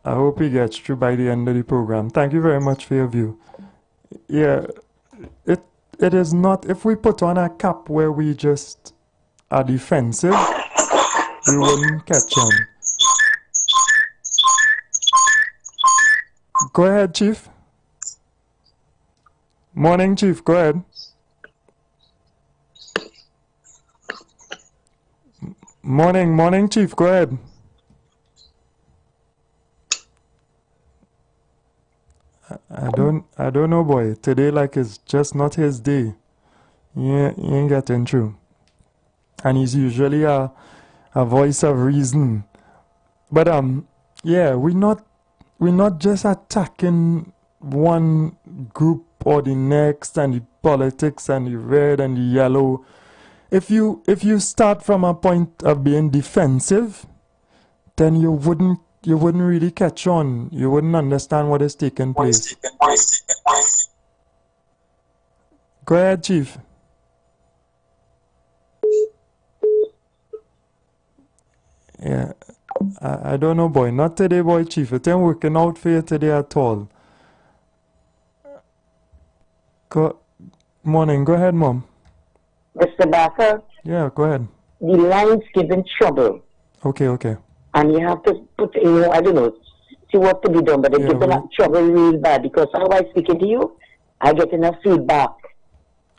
I hope he gets through by the end of the program. Thank you very much for your view. Yeah, it is not, if we put on a cap where we just are defensive, we wouldn't catch on. Go ahead, Chief. Morning, Chief. Go ahead. Morning, Chief. Go ahead. I don't know, boy. Today, like, it's just not his day. He ain't getting through. And he's usually a voice of reason. But yeah, we're not just attacking one group or the next, and the politics and the red and the yellow. If you start from a point of being defensive, then you wouldn't really catch on. You wouldn't understand what is taking place. Go ahead, Chief. Yeah, I don't know, boy. Not today, boy, Chief. It ain't working out for you today at all. Morning. Go ahead, Mom. Mr. Barker? Yeah, go ahead. The line's giving trouble. Okay. And you have to put, I don't know, see what to be done, but it's giving trouble real bad because how I speaking to you, I get enough feedback.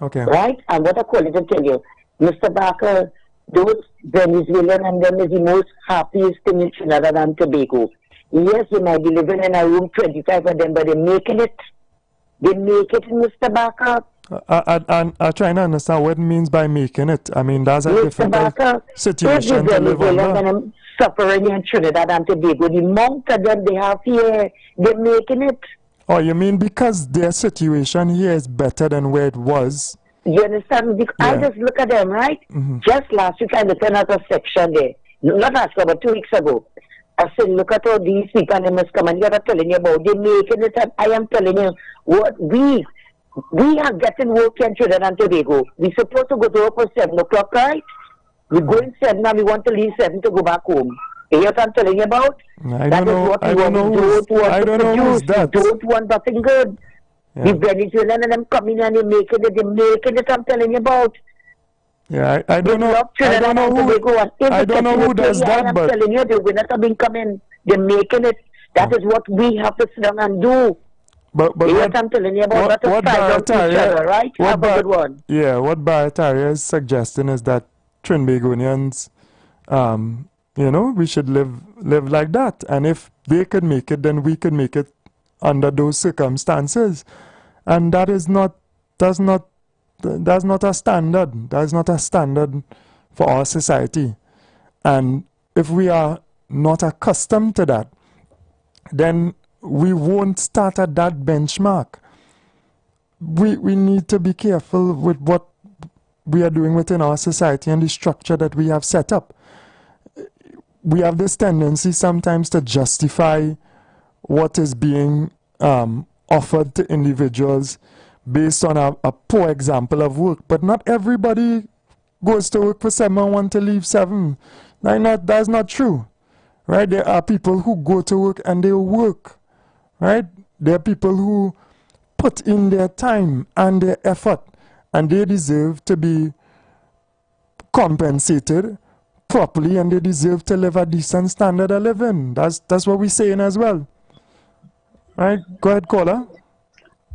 Okay. Right? And what I call it to tell you, Mr. Barker, those Venezuelan and them is the most happiest thing in Trinidad and Tobago. Yes, they might be living in a room 25 of them, but they're making it. They make it, Mr. Barker. I'm trying to understand what it means by making it. I mean, that's a Mr. different Barker, situation to live under. And suffering in Trinidad and Tobago, the amount of them they have here, they're making it. Oh, you mean because their situation here is better than where it was? You understand? Because I just look at them, right? Just last week I looked at a section there. Not last week, but 2 weeks ago. I said, look at all these people and they must come and you're telling you about. They're making it up. I am telling you what we are getting work in Trinidad and Tobago. We're supposed to go to work for 7 o'clock, right? We're going 7 and we want to leave 7 to go back home. You hear what I'm telling you about? I don't know. I don't know who's that. We don't want nothing good. Yeah. The Venezuelan and them coming and they're making it, I'm telling you about. Yeah, I don't know. I don't know who does that, but I'm telling you, the winners have been coming. They're making it. That is what we have to sit down and do. But what I'm telling you about, what Barataria, right? Have a good one. Yeah, what Barataria is suggesting is that Trinbagonians, you know, we should live like that. And if they could make it, then we could make it under those circumstances. And that's not a standard. That's not a standard for our society. And if we are not accustomed to that, then we won't start at that benchmark. We need to be careful with what we are doing within our society and the structure that we have set up. We have this tendency sometimes to justify what is being offered to individuals based on a poor example of work. But not everybody goes to work for 7 and want to leave 7. That's not true. Right? There are people who go to work and they work. Right? There are people who put in their time and their effort, and they deserve to be compensated properly, and they deserve to live a decent standard of living. That's what we're saying as well. Right? Go ahead, caller.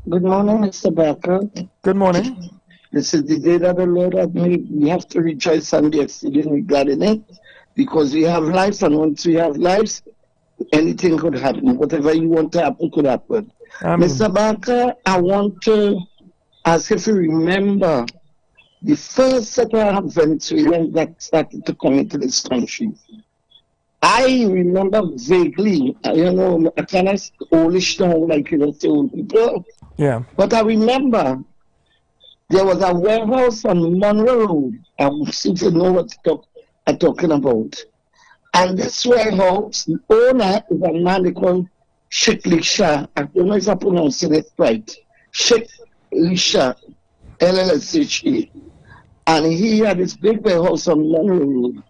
Good morning, Mr. Barker. Good morning. This is the day that the Lord has made. We have to rejoice and be exceeding regarding it, because we have lives, and once we have lives, anything could happen. Whatever you want to happen could happen. Mr. Barker, I want to ask if you remember the first set of Venezuelans that started to come into this country. I remember vaguely, you know, I kind of oldish now, like, you know, say old people. Yeah. But I remember there was a warehouse on Monroe Road. I seem to know what I'm talking about. And this warehouse, the owner is a man they call Sheikh Lisha. I don't know if I'm pronouncing it right. Sheikh Lisha, LLSHA. And he had this big warehouse on Monroe Road.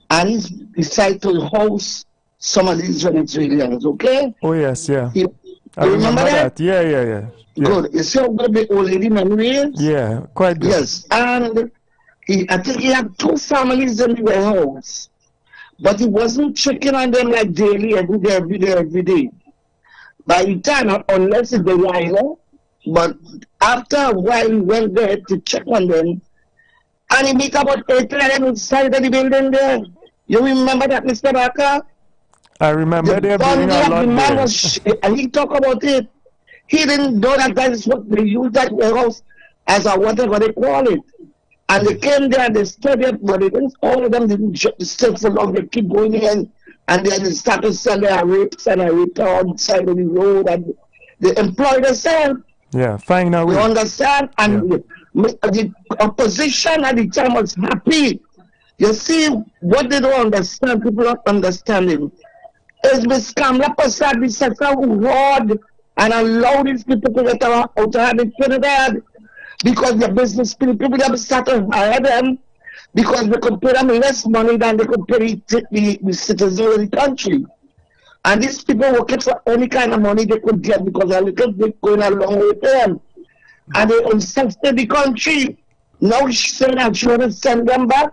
And he decided to house some of these Venezuelans, okay? Oh, yes, yeah. You remember that? Yeah. Good. You see how good the old lady memory is? Yeah, quite good. Yes. And I think he had 2 families in the warehouse. But he wasn't checking on them like daily, every day. By the time, unless it's the while, but after a while, he went there to check on them. And he meet about 8 of them inside of the building there. You remember that, Mr. Barker? I remember there being a lot there. And he talked about it. He didn't know that is what they use that warehouse as a whatever they call it. And they came there and they studied, but all of them didn't stay for long. They keep going in, and then they start to sell their rapes and rape on the side of the road, and they employ themselves. Yeah, fine now. You understand? And the opposition at the time was happy. You see, what they don't understand, people don't understand him, is Ms. Kamala Prasad, the sector who hoard and allow these people to get out of Trinidad. Because the business people have started to hire them because they could pay them less money than they could pay the citizens of the country. And these people working for any kind of money they could get because a little bit going along with them. And they insulted the country. Now she's saying that she want to send them back.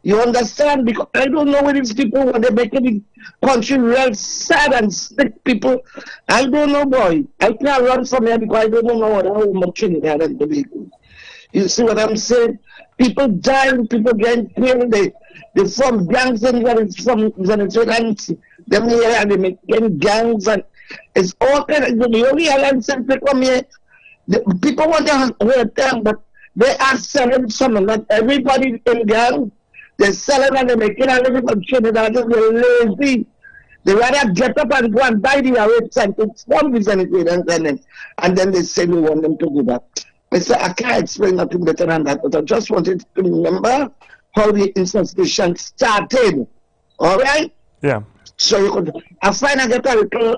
You understand? Because I don't know what these people, when they're making the country real sad and sick people. I don't know, boy. I can't run from here because I don't know how much Trinidad and Tobago. You see what I'm saying? People dying, people getting killed. They form gangs and from Venezuela. Them here and they make gangs and it's all kind of the only islands that they come here. People want to hurt them, but they are selling some. Not everybody in gang. They're selling and they're making a living from Trinidad. They're lazy. They rather get up and go and buy the rapes and from these Venezuelans and then they say we want them to go back. I say I can't explain nothing better than that, but I just wanted to remember how the institution started. All right? Yeah. So you could, I find I get a little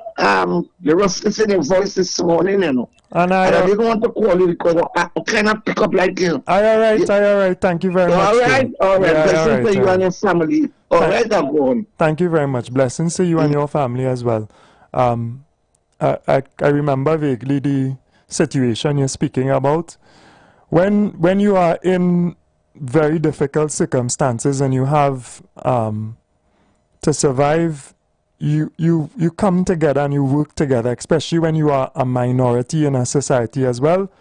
the roughness in your voice this morning, you know. And I didn't want to call you because I kind of pick up like you. All right. Thank you very much. All right. Yeah, Blessings to you and your family. All right, I'm going. Thank you very much. Blessings to you and your family as well. I remember vaguely the situation you're speaking about. When you are in very difficult circumstances and you have to survive, you come together and you work together, especially when you are a minority in a society as well.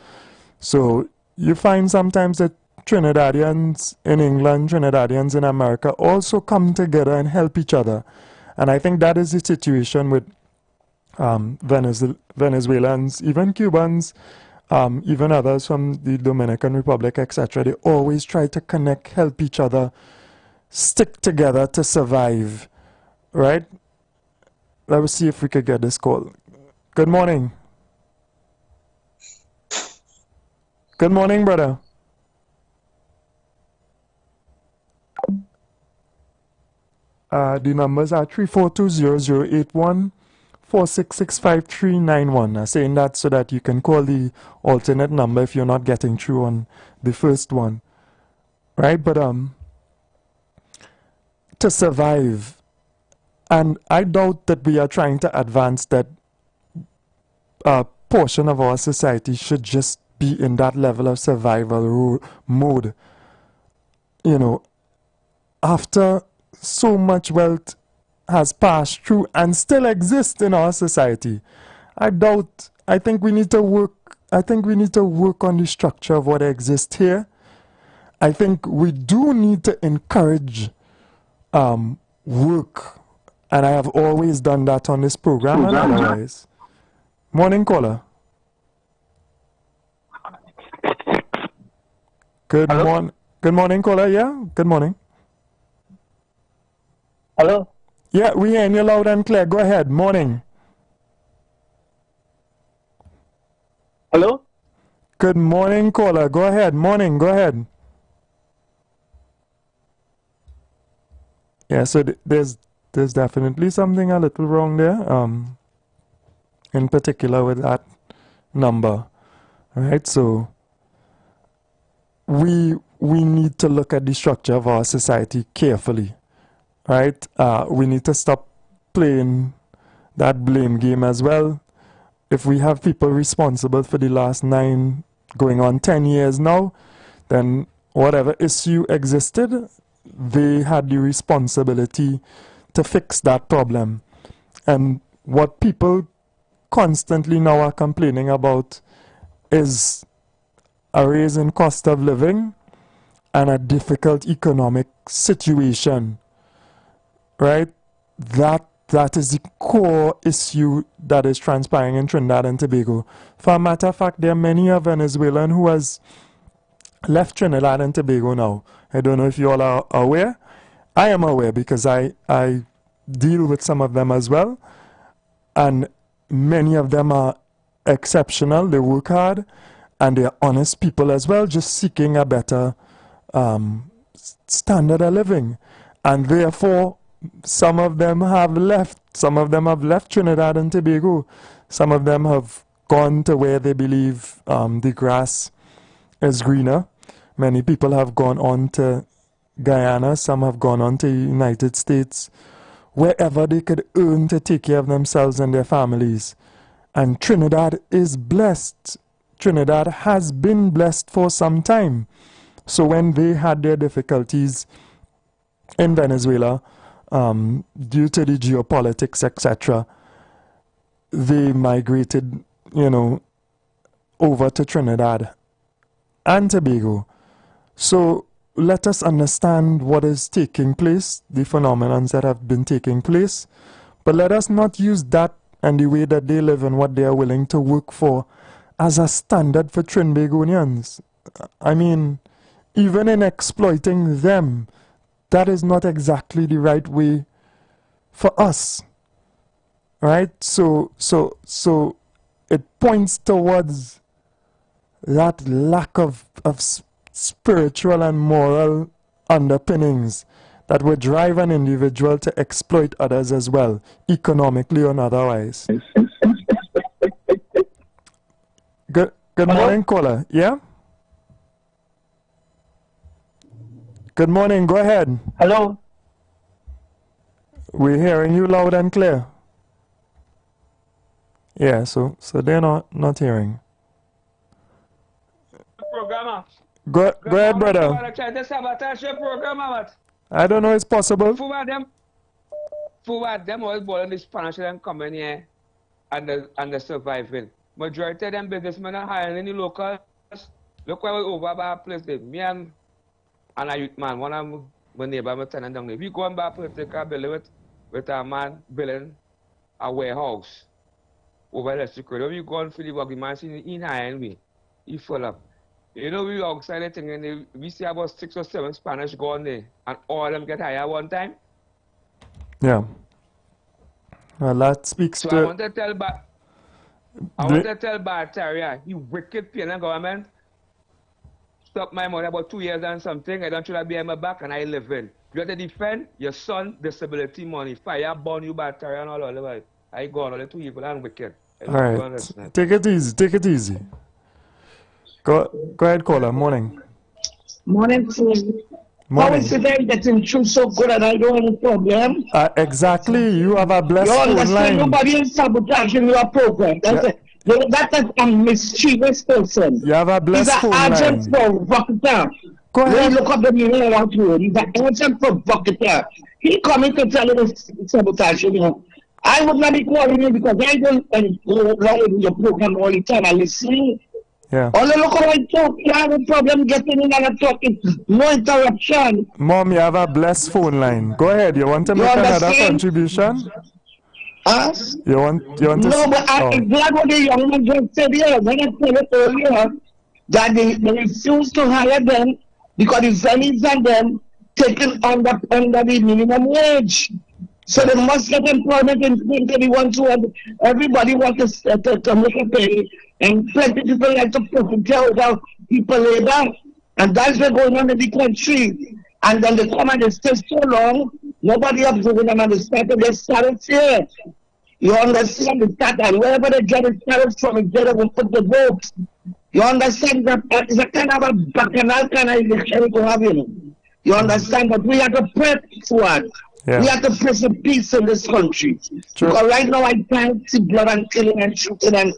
So you find sometimes that Trinidadians in England, Trinidadians in America also come together and help each other. And I think that is the situation with Venezuelans, even Cubans, even others from the Dominican Republic, etc. They always try to connect, help each other, stick together to survive, right? Let's see if we could get this call. Good morning. Good morning, brother. The numbers are 3420081 4665391. I'm saying that so that you can call the alternate number if you're not getting through on the first one. Right? But to survive, and I doubt that we are trying to advance that a portion of our society should just be in that level of survival mode. You know, after so much wealth has passed through and still exists in our society, I think we need to work on the structure of what exists here. I think we do need to encourage work, and I have always done that on this program and otherwise. Morning, caller. Good morning, caller. Yeah, good morning. Hello? Yeah, we hear you loud and clear. Go ahead. Morning. Hello? Good morning, caller. Go ahead. Morning. Go ahead. Yeah, so there's definitely something a little wrong there. In particular with that number. Right? So we need to look at the structure of our society carefully. Right? We need to stop playing that blame game as well. If we have people responsible for the last 9 going on 10 years now, then whatever issue existed, they had the responsibility to fix that problem. And what people constantly now are complaining about is a raise in cost of living and a difficult economic situation. Right? That is the core issue that is transpiring in Trinidad and Tobago. For a matter of fact, there are many a Venezuelan who has left Trinidad and Tobago now. I don't know if you all are aware. I am aware because I deal with some of them as well. And many of them are exceptional. They work hard and they are honest people as well, just seeking a better standard of living. And therefore, some of them have left. Some of them have left Trinidad and Tobago. Some of them have gone to where they believe the grass is greener. Many people have gone on to Guyana. Some have gone on to the United States, wherever they could earn to take care of themselves and their families. And Trinidad is blessed. Trinidad has been blessed for some time. So when they had their difficulties in Venezuela, due to the geopolitics, etc., they migrated, over to Trinidad and Tobago. So let us understand what is taking place, the phenomena that have been taking place, but let us not use that and the way that they live and what they are willing to work for as a standard for Trinbagonians. I mean, even in exploiting them, that is not exactly the right way for us, right? So it points towards that lack of spiritual and moral underpinnings that would drive an individual to exploit others as well, economically or otherwise. Good morning, caller. Yeah? Good morning. Go ahead. Hello. We're hearing you loud and clear. Yeah, so they're not hearing. Programmer. Go ahead, brother. I don't know, it's possible. Forward them all born in this financial and coming here and the surviving. Majority of them businessmen are hiring any locals. Look where we over by a place there. Me and a youth man, one of my neighbor, my tenant down there. We go and buy a place, take a building with a man building a warehouse over the security. When we go and for the work, the man in hiring me. He full up. You know, we outside the thing and we see about 6 or 7 Spanish go on there and all of them get hired one time. Yeah. Well, that speaks so to... I want to tell Bartaria, you wicked penal government, stop my money about 2 years and something. I don't try to be on my back and I live in. You have to defend your son disability money. Fire burn you Bartaria and all that. I go on all the 2 evil and wicked. All right. Take it easy. Take it easy. Go ahead, caller. Morning. Morning, Tim. How is it that getting through so good and I don't have a problem? Exactly. You have a blessed phone line. Nobody is sabotaging your program. That is a mischievous person. You have a blessed phone line. He's an agent provocateur. Go ahead. Look up the meaning of that word. He's an agent provocateur. He coming to tell you this sabotage, you know. I would not be calling you because I don't go along with your program all the time. I listen. Yeah. All the local I talk, you have a problem getting in and talking. No interruption. Mom, you have a blessed phone line. Go ahead. You want to make another contribution? Us? You want to... No, but I'm glad what the young man just said here. When I said it earlier, that they refuse to hire them because the families and them taken under the minimum wage. So they must get employment in 2021 everybody wants to make a pay. And plenty of people like to profit without people labor. And that's what's going on in the country. And then they come and they stay so long, nobody observing them and they started here. You understand the start and wherever they get it started from, it's there they will put the votes. You understand that it's a kind of a bacchanal kind of election to have, you know. You understand? But we have to pray for it. Yeah. We have to pray for peace in this country. True. Because right now I can't see blood and killing and shooting and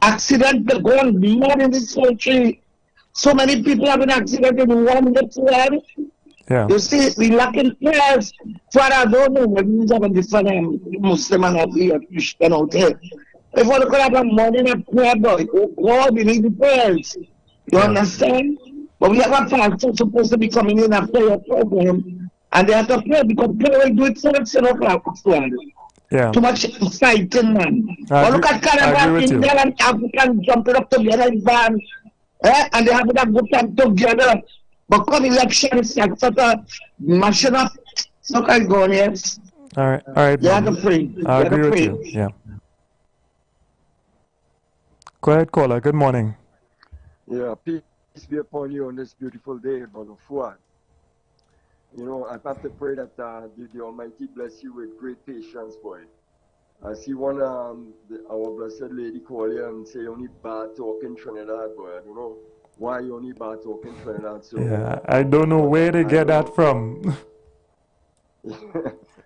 accidents going mad in this country. So many people have been accidents in 1 minute. Yeah. You see, we lacking prayers. Father, I don't know what we have a different Muslim and a Christian out there. If we could have a money in a prayer, boy, oh God, we need the prayers. You understand? But we have a pastor supposed to be coming in after your program. And they have to pray because prayer will do it for itself. Yeah. Too much fighting, man. But look at Canada, India and African jumping up together in van. And they have a good time together. But come election, it's like sort of mashing up. So can go on, yes. All right. You have to pray. I agree with you. Yeah. Go ahead, caller. Good morning. Yeah, peace be upon you on this beautiful day, Brother Fuad. You know, I have to pray that the Almighty bless you with great patience, boy. I see one, our blessed lady call you and say only bad talk in Trinidad, boy. I don't know why you only bad talk in Trinidad. So yeah, I don't know where they get that from.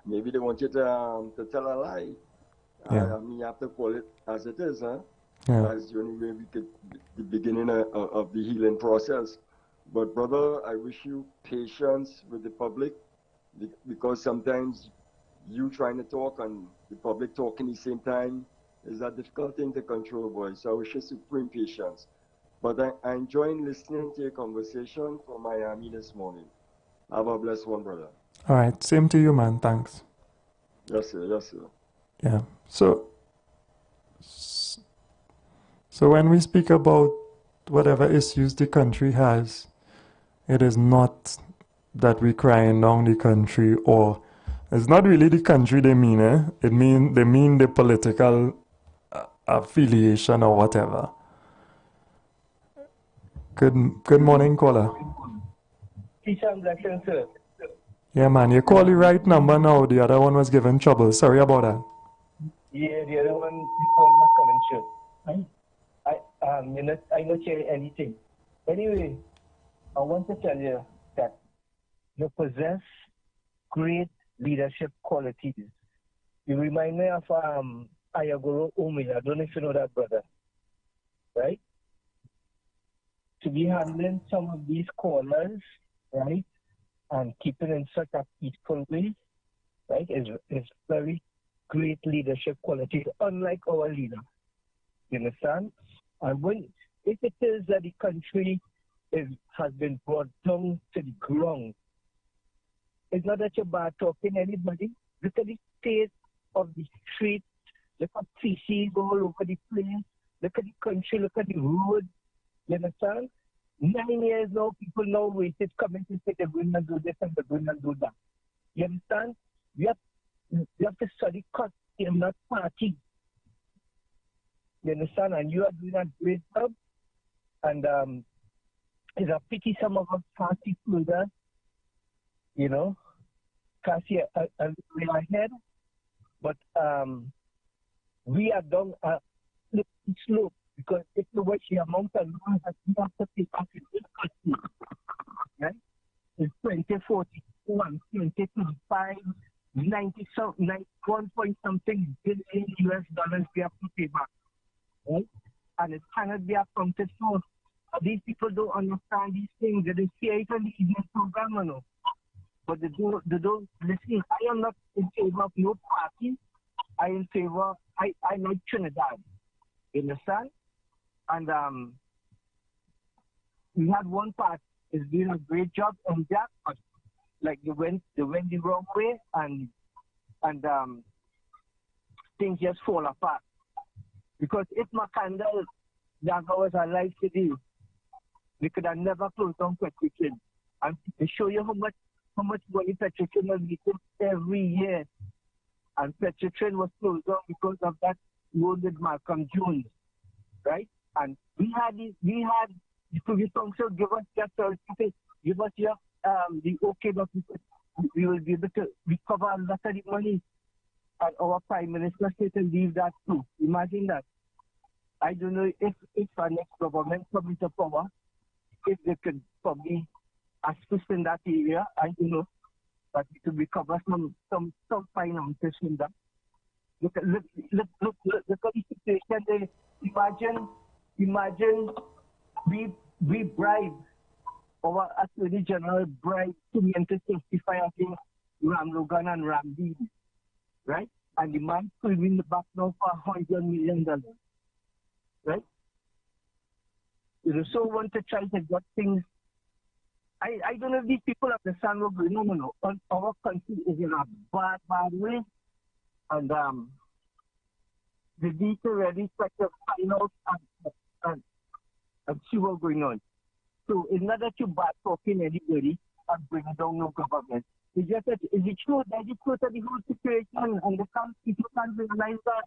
Maybe they want you to tell a lie. Yeah. I mean, you have to call it as it is, huh? Yeah. That's the only way we could, the beginning of the healing process. But brother, I wish you patience with the public because sometimes you trying to talk and the public talking at the same time is a difficult thing to control, boy. So I wish you supreme patience. But I enjoyed listening to your conversation from Miami this morning. Have a blessed one, brother. All right. Same to you, man. Thanks. Yes, sir. Yes, sir. Yeah. So when we speak about whatever issues the country has, it is not that we're crying down the country, or it's not really the country they mean, they mean the political affiliation or whatever. Good morning, caller. Peace and blessings, sir. Yeah, man, you call the right number now. The other one was giving trouble. Sorry about that. Yeah, the other one before not coming sure. I not share anything. Anyway, I want to tell you that you possess great leadership qualities. You remind me of Ayagoro Umi. I don't know if you know that brother, right? To be handling some of these callers, right, and keeping in such a peaceful way, right, is very great leadership qualities, unlike our leader. You understand? And if it is that the country has been brought down to the ground, it's not that you're bad talking anybody. Look at the state of the streets. Look at feces all over the place. Look at the country. Look at the road. You understand? 9 years now, people now waited coming to say they're going to do this and they're going to do that. You understand? We have to study cut. They're not party. You understand? And you are doing a great job. And it's a pity some of us can't see further. You know, can't see a way ahead. But we are done slow because if you watch the amount of loans that we have to pay back in this country, right? It's 2041, 2025, 1 point something billion US dollars we have to pay back. Right? And it cannot be accounted for. These people don't understand these things. They don't see it on the evening program, you know. But they don't listen. I am not in favor of no party. I like Trinidad. You understand? And we had one part is doing a great job on that, but like they went the wrong way and things just fall apart. Because if Makandal that was alive today, we could have never closed down Petrochem. And to show you how much money Petrochem was making every year. And Petrochem was closed down because of that road with Malcolm Jones, right? And we had the Privy Council give us that certificate, give us the okay that we will be able to recover a lot of the money. And our Prime Minister said to leave that too. Imagine that. I don't know if our next government comes into power, if they could probably assist in that area. I don't know, but we could recover some finances from that. Look at the situation there. Imagine we bribe our Attorney General bribe to me to testify against Ram Logan and Ram Dean, right? And the man could win the back now for $100 million, right? You so want to try to get things. I don't know if these people understand what's going on. No. Our country is in a bad way, and they need to really try to find out and see what's going on. So it's not that you bad talking anybody and bringing down no government. It's just that is it true that the truth of the whole situation and people can't realize that?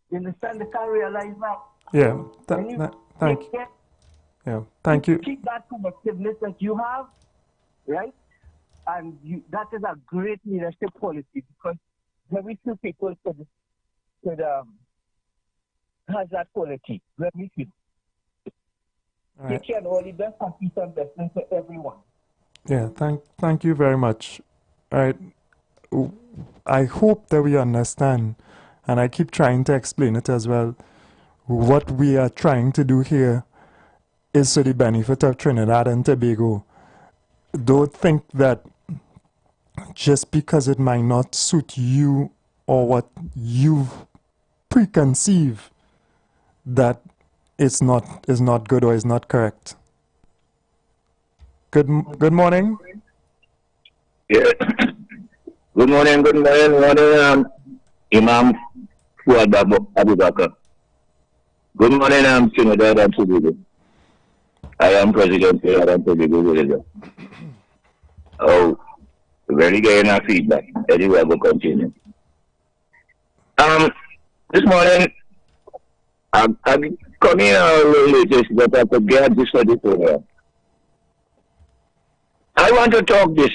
You understand? They can't realize that. Yeah. Thank you. Yeah. Thank you. Keep that connectiveness that you have, right? And that is a great leadership quality because very few people could has that quality. Very few. All right. Take care and all the best and peace and blessings to everyone. Yeah, thank you very much. All right. I hope that we understand, and I keep trying to explain it as well. What we are trying to do here is to the benefit of Trinidad and Tobago. Don't think that just because it might not suit you or what you preconceive that is not good or is not correct. Good morning. Yeah. Good morning, Imam Fuad Abu Bakr. Good morning, Trinidad and Tobago. I am President of Trinidad and Tobago. Oh, very good enough feedback. Anyway, I will continue. This morning, I'm coming a little late, but I could get this for the program. I want to talk this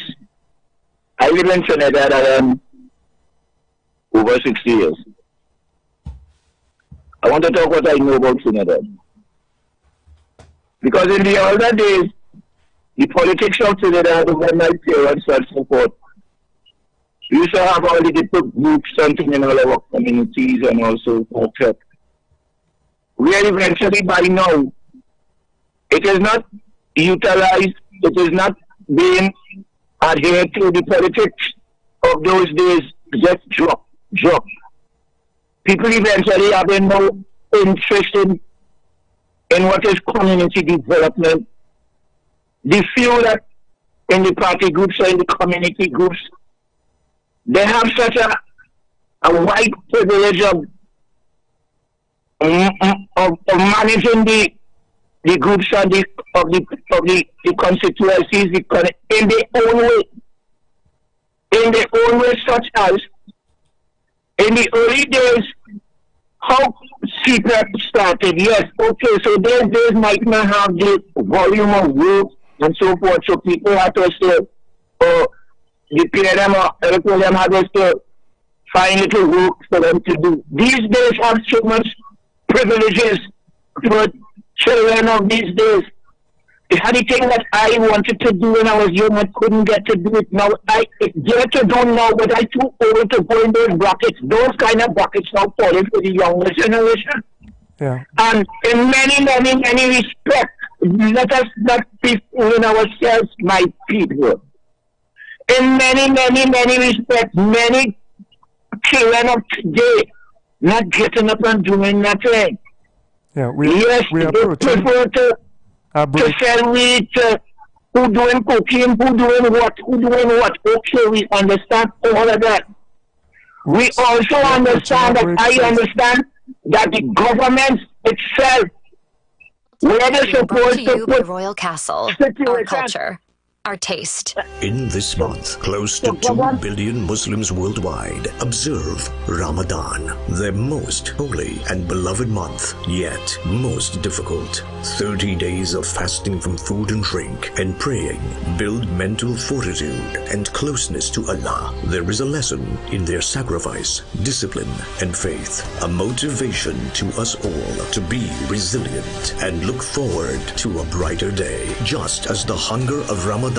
live in Trinidad. I am over 60 years. I want to talk what I know about Trinidad. Because in the older days, the politics of Trinidad, when my parents and so forth, we used to have all the different groups something in all our communities and also forth. Where eventually by now, it is not utilized, it is not being adhered to. The politics of those days just drop. People eventually having no interest in what is community development. They feel that in the party groups or in the community groups, they have such a wide privilege of managing the groups and the constituencies in their own way. In their own way, such as in the early days, how CPAP started. Yes, okay, so those days might not have the volume of work and so forth, so people have to still, the PNM or LPM have to find little work for them to do. These days have so much privileges for children of these days. It had the thing that I wanted to do when I was young, I couldn't get to do it. Now I get to do now, but I too old to go in those brackets. Those kind of brackets now falling for the younger generation. Yeah. And in many respects, let us not be fooling ourselves, my people. In many respects, many children of today not getting up and doing nothing. Yeah, we prefer to sell weed, who doing cocaine, who doing what. Okay, we understand all of that. We also understand that I understand that the government itself, where they're supposed to put Royal Castle, our culture, our taste. In this month, close to 2 billion Muslims worldwide observe Ramadan, their most holy and beloved month, yet most difficult. 30 days of fasting from food and drink and praying build mental fortitude and closeness to Allah. There is a lesson in their sacrifice, discipline, and faith, a motivation to us all to be resilient and look forward to a brighter day. Just as the hunger of Ramadan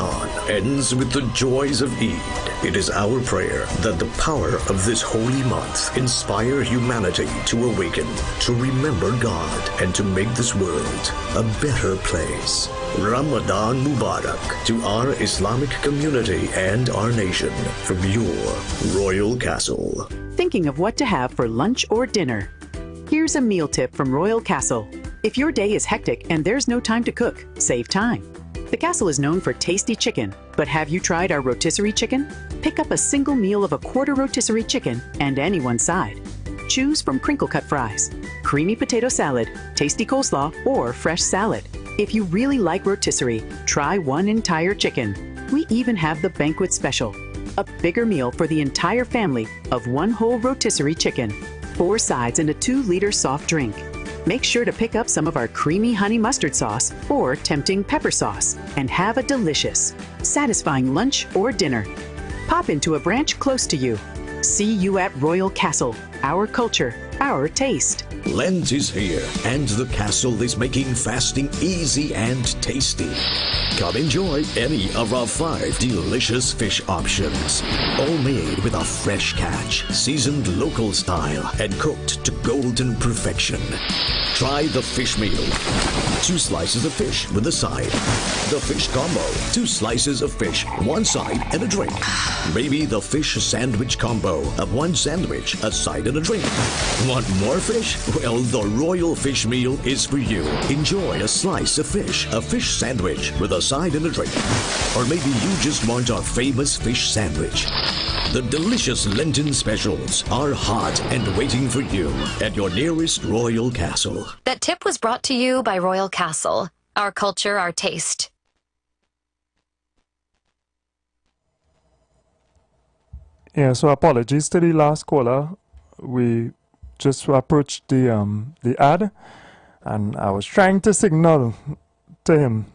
ends with the joys of Eid, it is our prayer that the power of this holy month inspire humanity to awaken, to remember God, and to make this world a better place. Ramadan Mubarak to our Islamic community and our nation from your Royal Castle. Thinking of what to have for lunch or dinner? Here's a meal tip from Royal Castle. If your day is hectic and there's no time to cook, save time. The Castle is known for tasty chicken, but have you tried our rotisserie chicken? Pick up a single meal of a quarter rotisserie chicken and any one side. Choose from crinkle-cut fries, creamy potato salad, tasty coleslaw, or fresh salad. If you really like rotisserie, try one entire chicken. We even have the banquet special, a bigger meal for the entire family of one whole rotisserie chicken, 4 sides and a 2-liter soft drink. Make sure to pick up some of our creamy honey mustard sauce or tempting pepper sauce and have a delicious, satisfying lunch or dinner. Pop into a branch close to you. See you at Royal Castle, our culture, our taste. Lent is here, and the Castle is making fasting easy and tasty. Come enjoy any of our 5 delicious fish options, all made with a fresh catch, seasoned local style, and cooked to golden perfection. Try the fish meal. 2 slices of fish with a side. The fish combo. 2 slices of fish, 1 side, and a drink. Maybe the fish sandwich combo of 1 sandwich, a side, and a drink. Want more fish? Well, the Royal Fish Meal is for you. Enjoy a slice of fish, a fish sandwich with a side and a drink. Or maybe you just want our famous fish sandwich. The delicious Lenten specials are hot and waiting for you at your nearest Royal Castle. That tip was brought to you by Royal Castle, our culture, our taste. Yeah, so apologies to the last caller. We just approached the ad, and I was trying to signal to him.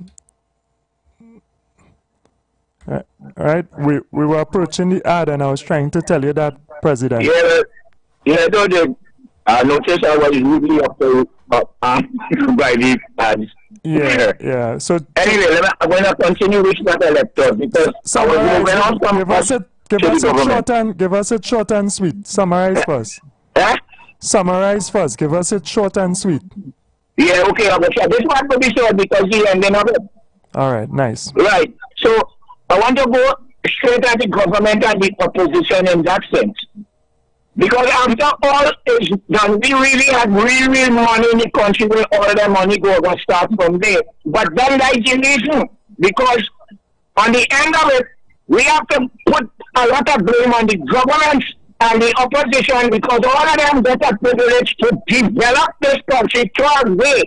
Right? We were approaching the ad, and I was trying to tell you that, President. Yeah, no, I noticed I was rudely up by the ads. Yeah. So anyway, I'm going to continue with that elector because I was moving on from give us it short and sweet. Summarize first. Summarize first. Give us it short and sweet. Yeah, okay, I just want to be short because the ending of it. All right, nice. Right. So I want to go straight at the government and the opposition in that sense. Because after all is done, we really have real money in the country where all the money go and start from there. But then that's the reason. Because on the end of it, we have to put a lot of blame on the government and the opposition because all of them get a privilege to develop this country third way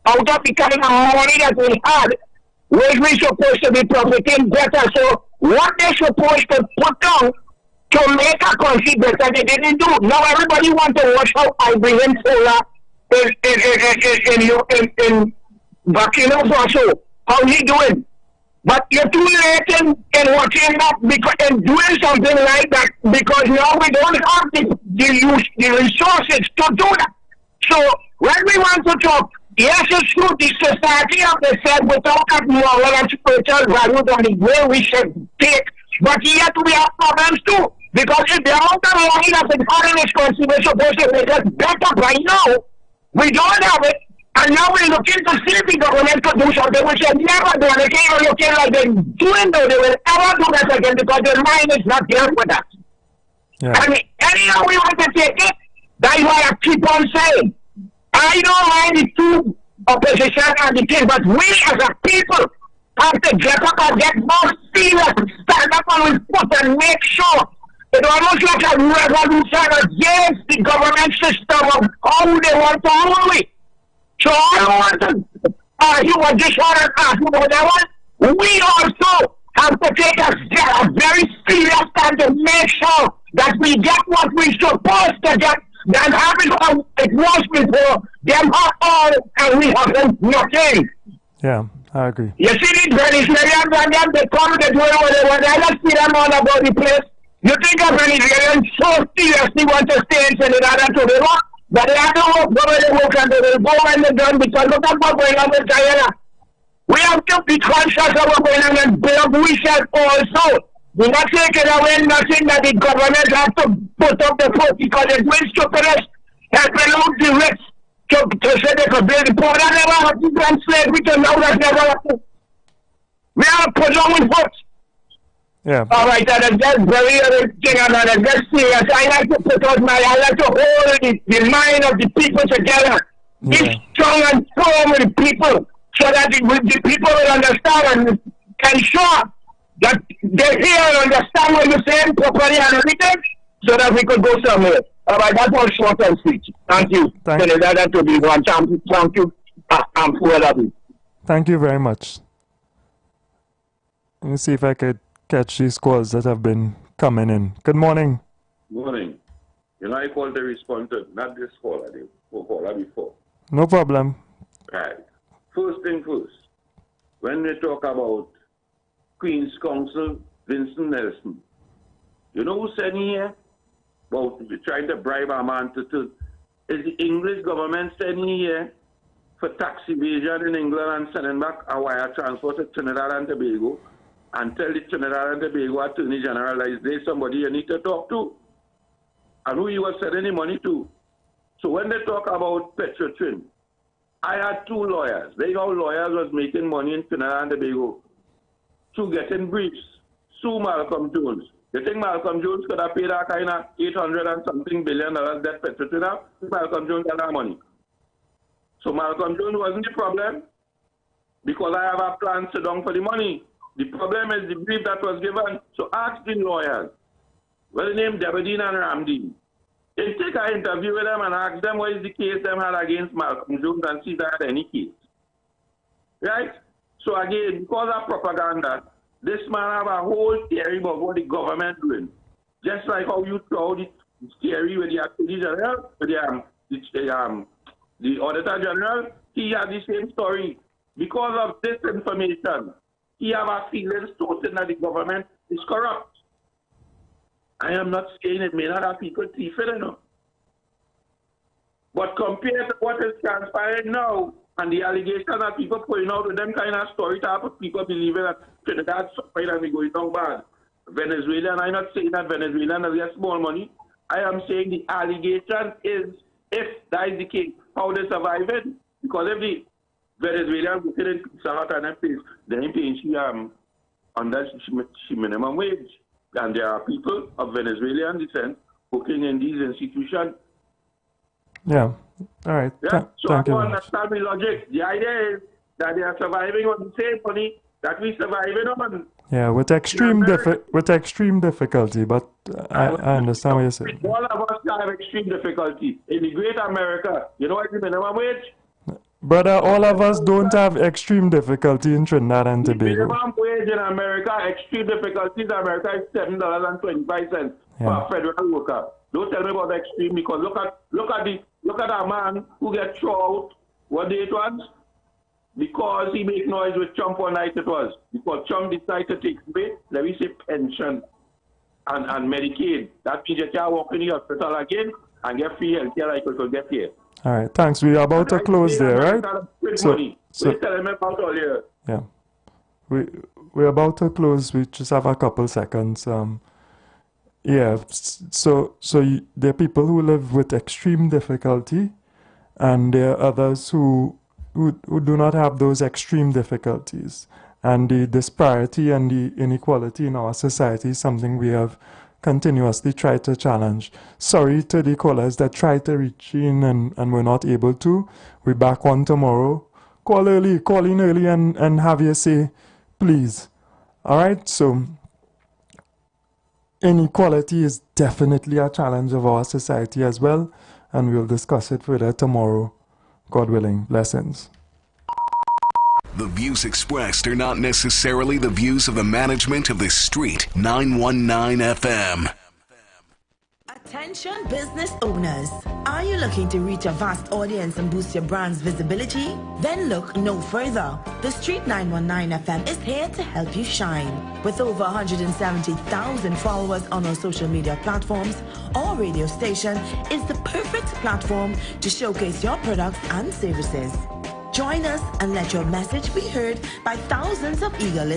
out of the kind of money that we had, where we're supposed to be profiting better. So what they're supposed to put down to make a country better, they didn't do. Now everybody wants to watch how Ibrahim Sola in Burkina Faso, how he doing. But you're too late in watching that and doing something like that because now we don't have the resources to do that. So when we want to talk, yes, it's true, the society of the self without that moral and spiritual values on the way we should take, but yet we have problems too. Because if the amount of money that's in in this country, we're supposed to make us better right now, we don't have it. And now we're looking to see if the government could do something which they never done. They can't looking like they're doing though. They will ever do that again because their mind is not there for that. Yeah. I mean, anyhow we want to take it, that's why I keep on saying. I don't mind the two opposition and the thing, but we as a people have to get up and get more serious, stand up on our foot and make sure it almost like a revolution against the government system of how they want to rule it. So I don't want to argue or just want to argue about that one. We also have to take a very serious time to make sure that we get what we're supposed to get, than having how it was before. Them have all and we have nothing. Yeah, I agree. You see these Venezuelans and them, they come, they do what they want. I don't see them all about the place. You think a Venezuelan so seriously want to stay in Trinidad and Tobago? But they have to work where they work and they will go when they're done because look at what's going on with Guyana. We have to be conscious of what's going on and build ourselves also. We're not taking away nothing that the government has to put up the foot because it's doing stupidness, helping out the rich to say they could build the poor. That never happened and slavery to now that never happened. We have to put on with foot. Yeah. All right, that's very other thing, and that's serious. I like to put out I like to hold the mind of the people together. Be strong and firm with the people, so that the people will understand and ensure that they hear and understand what you're saying properly and everything, so that we could go somewhere. All right, that's all short and sweet. Thank you. Thank you. I'm full of it. Thank you very much. Let me see if I could catch these calls that have been coming in. Good morning. Morning. You know, I called the respondent, not this caller, the caller before. No problem. Right. First thing first, when they talk about Queen's Counsel, Vincent Nelson, you know who said here about trying to bribe a man to is the English government sending here for tax evasion in England and sending back a wire transfer to Trinidad and Tobago? And tell the Trinidad and Tobago Attorney General that there's somebody you need to talk to and who you were sending the money to. So when they talk about Petrotrin, I had two lawyers. They know lawyers was making money in Trinidad and Tobago to getting briefs. Sue Malcolm Jones. You think Malcolm Jones could have paid that kind of $800 and something billion that Petrotrin have? Malcolm Jones had that money. So Malcolm Jones wasn't the problem because I have a plan to down for the money. The problem is the brief that was given. So ask the lawyers, well, named Debadine and Ramdeen. They take an interview with them and ask them what is the case them had against Malcolm Jones and see if they had any case. Right? So again, because of propaganda, this man have a whole theory about what the government doing. Just like how you throw the theory with the Attorney General, with the Auditor General, he had the same story. Because of this information, he have a feeling certain that the government is corrupt. I am not saying it may not have people thief it, you know. But compared to what is transpiring now, and the allegation that people putting out with them kind of story type of people believing that Trinidad suffering and we going down bad. Venezuelan, I'm not saying that Venezuelan has got small money. I am saying the allegation is, if that is the case, how they surviving. Because if the Venezuelan working in Pizza Hut and they're paying she under she minimum wage. And there are people of Venezuelan descent working in these institutions. Yeah. All right. Yeah. So Thank I you. don't understand the logic. The idea is that they are surviving on the same money that we surviving on. Yeah, with extreme difficulty, but I understand what you're saying. All of us have extreme difficulty. In the great America, you know what the minimum wage? Brother, all of us don't have extreme difficulty in Trinidad and Tobago. Minimum wage in America, extreme difficulties in America is $7.25 per federal worker. Don't tell me about the extreme, because look at a man who gets thrown out. What day it was? Because he make noise with Trump one night it was. Because Trump decided to take away, let me say, pension and Medicaid. That means you can't walk in the hospital again and get free health care like you could get here. All right, thanks. We are about to close there, right? So tell me about all here. Yeah, we're about to close. We just have a couple seconds. Yeah, so there are people who live with extreme difficulty, and there are others who do not have those extreme difficulties. And the disparity and the inequality in our society is something we have continuously tried to challenge. Sorry to the callers that tried to reach in and were not able to. We're back on tomorrow. Call in early and have your say, please. All right, so inequality is definitely a challenge of our society as well, and we'll discuss it further tomorrow, God willing. Blessings. The views expressed are not necessarily the views of the management of the Street 919 FM. Attention business owners. Are you looking to reach a vast audience and boost your brand's visibility? Then look no further. The Street 919 FM is here to help you shine. With over 170,000 followers on our social media platforms, our radio station is the perfect platform to showcase your products and services. Join us and let your message be heard by thousands of eager listeners.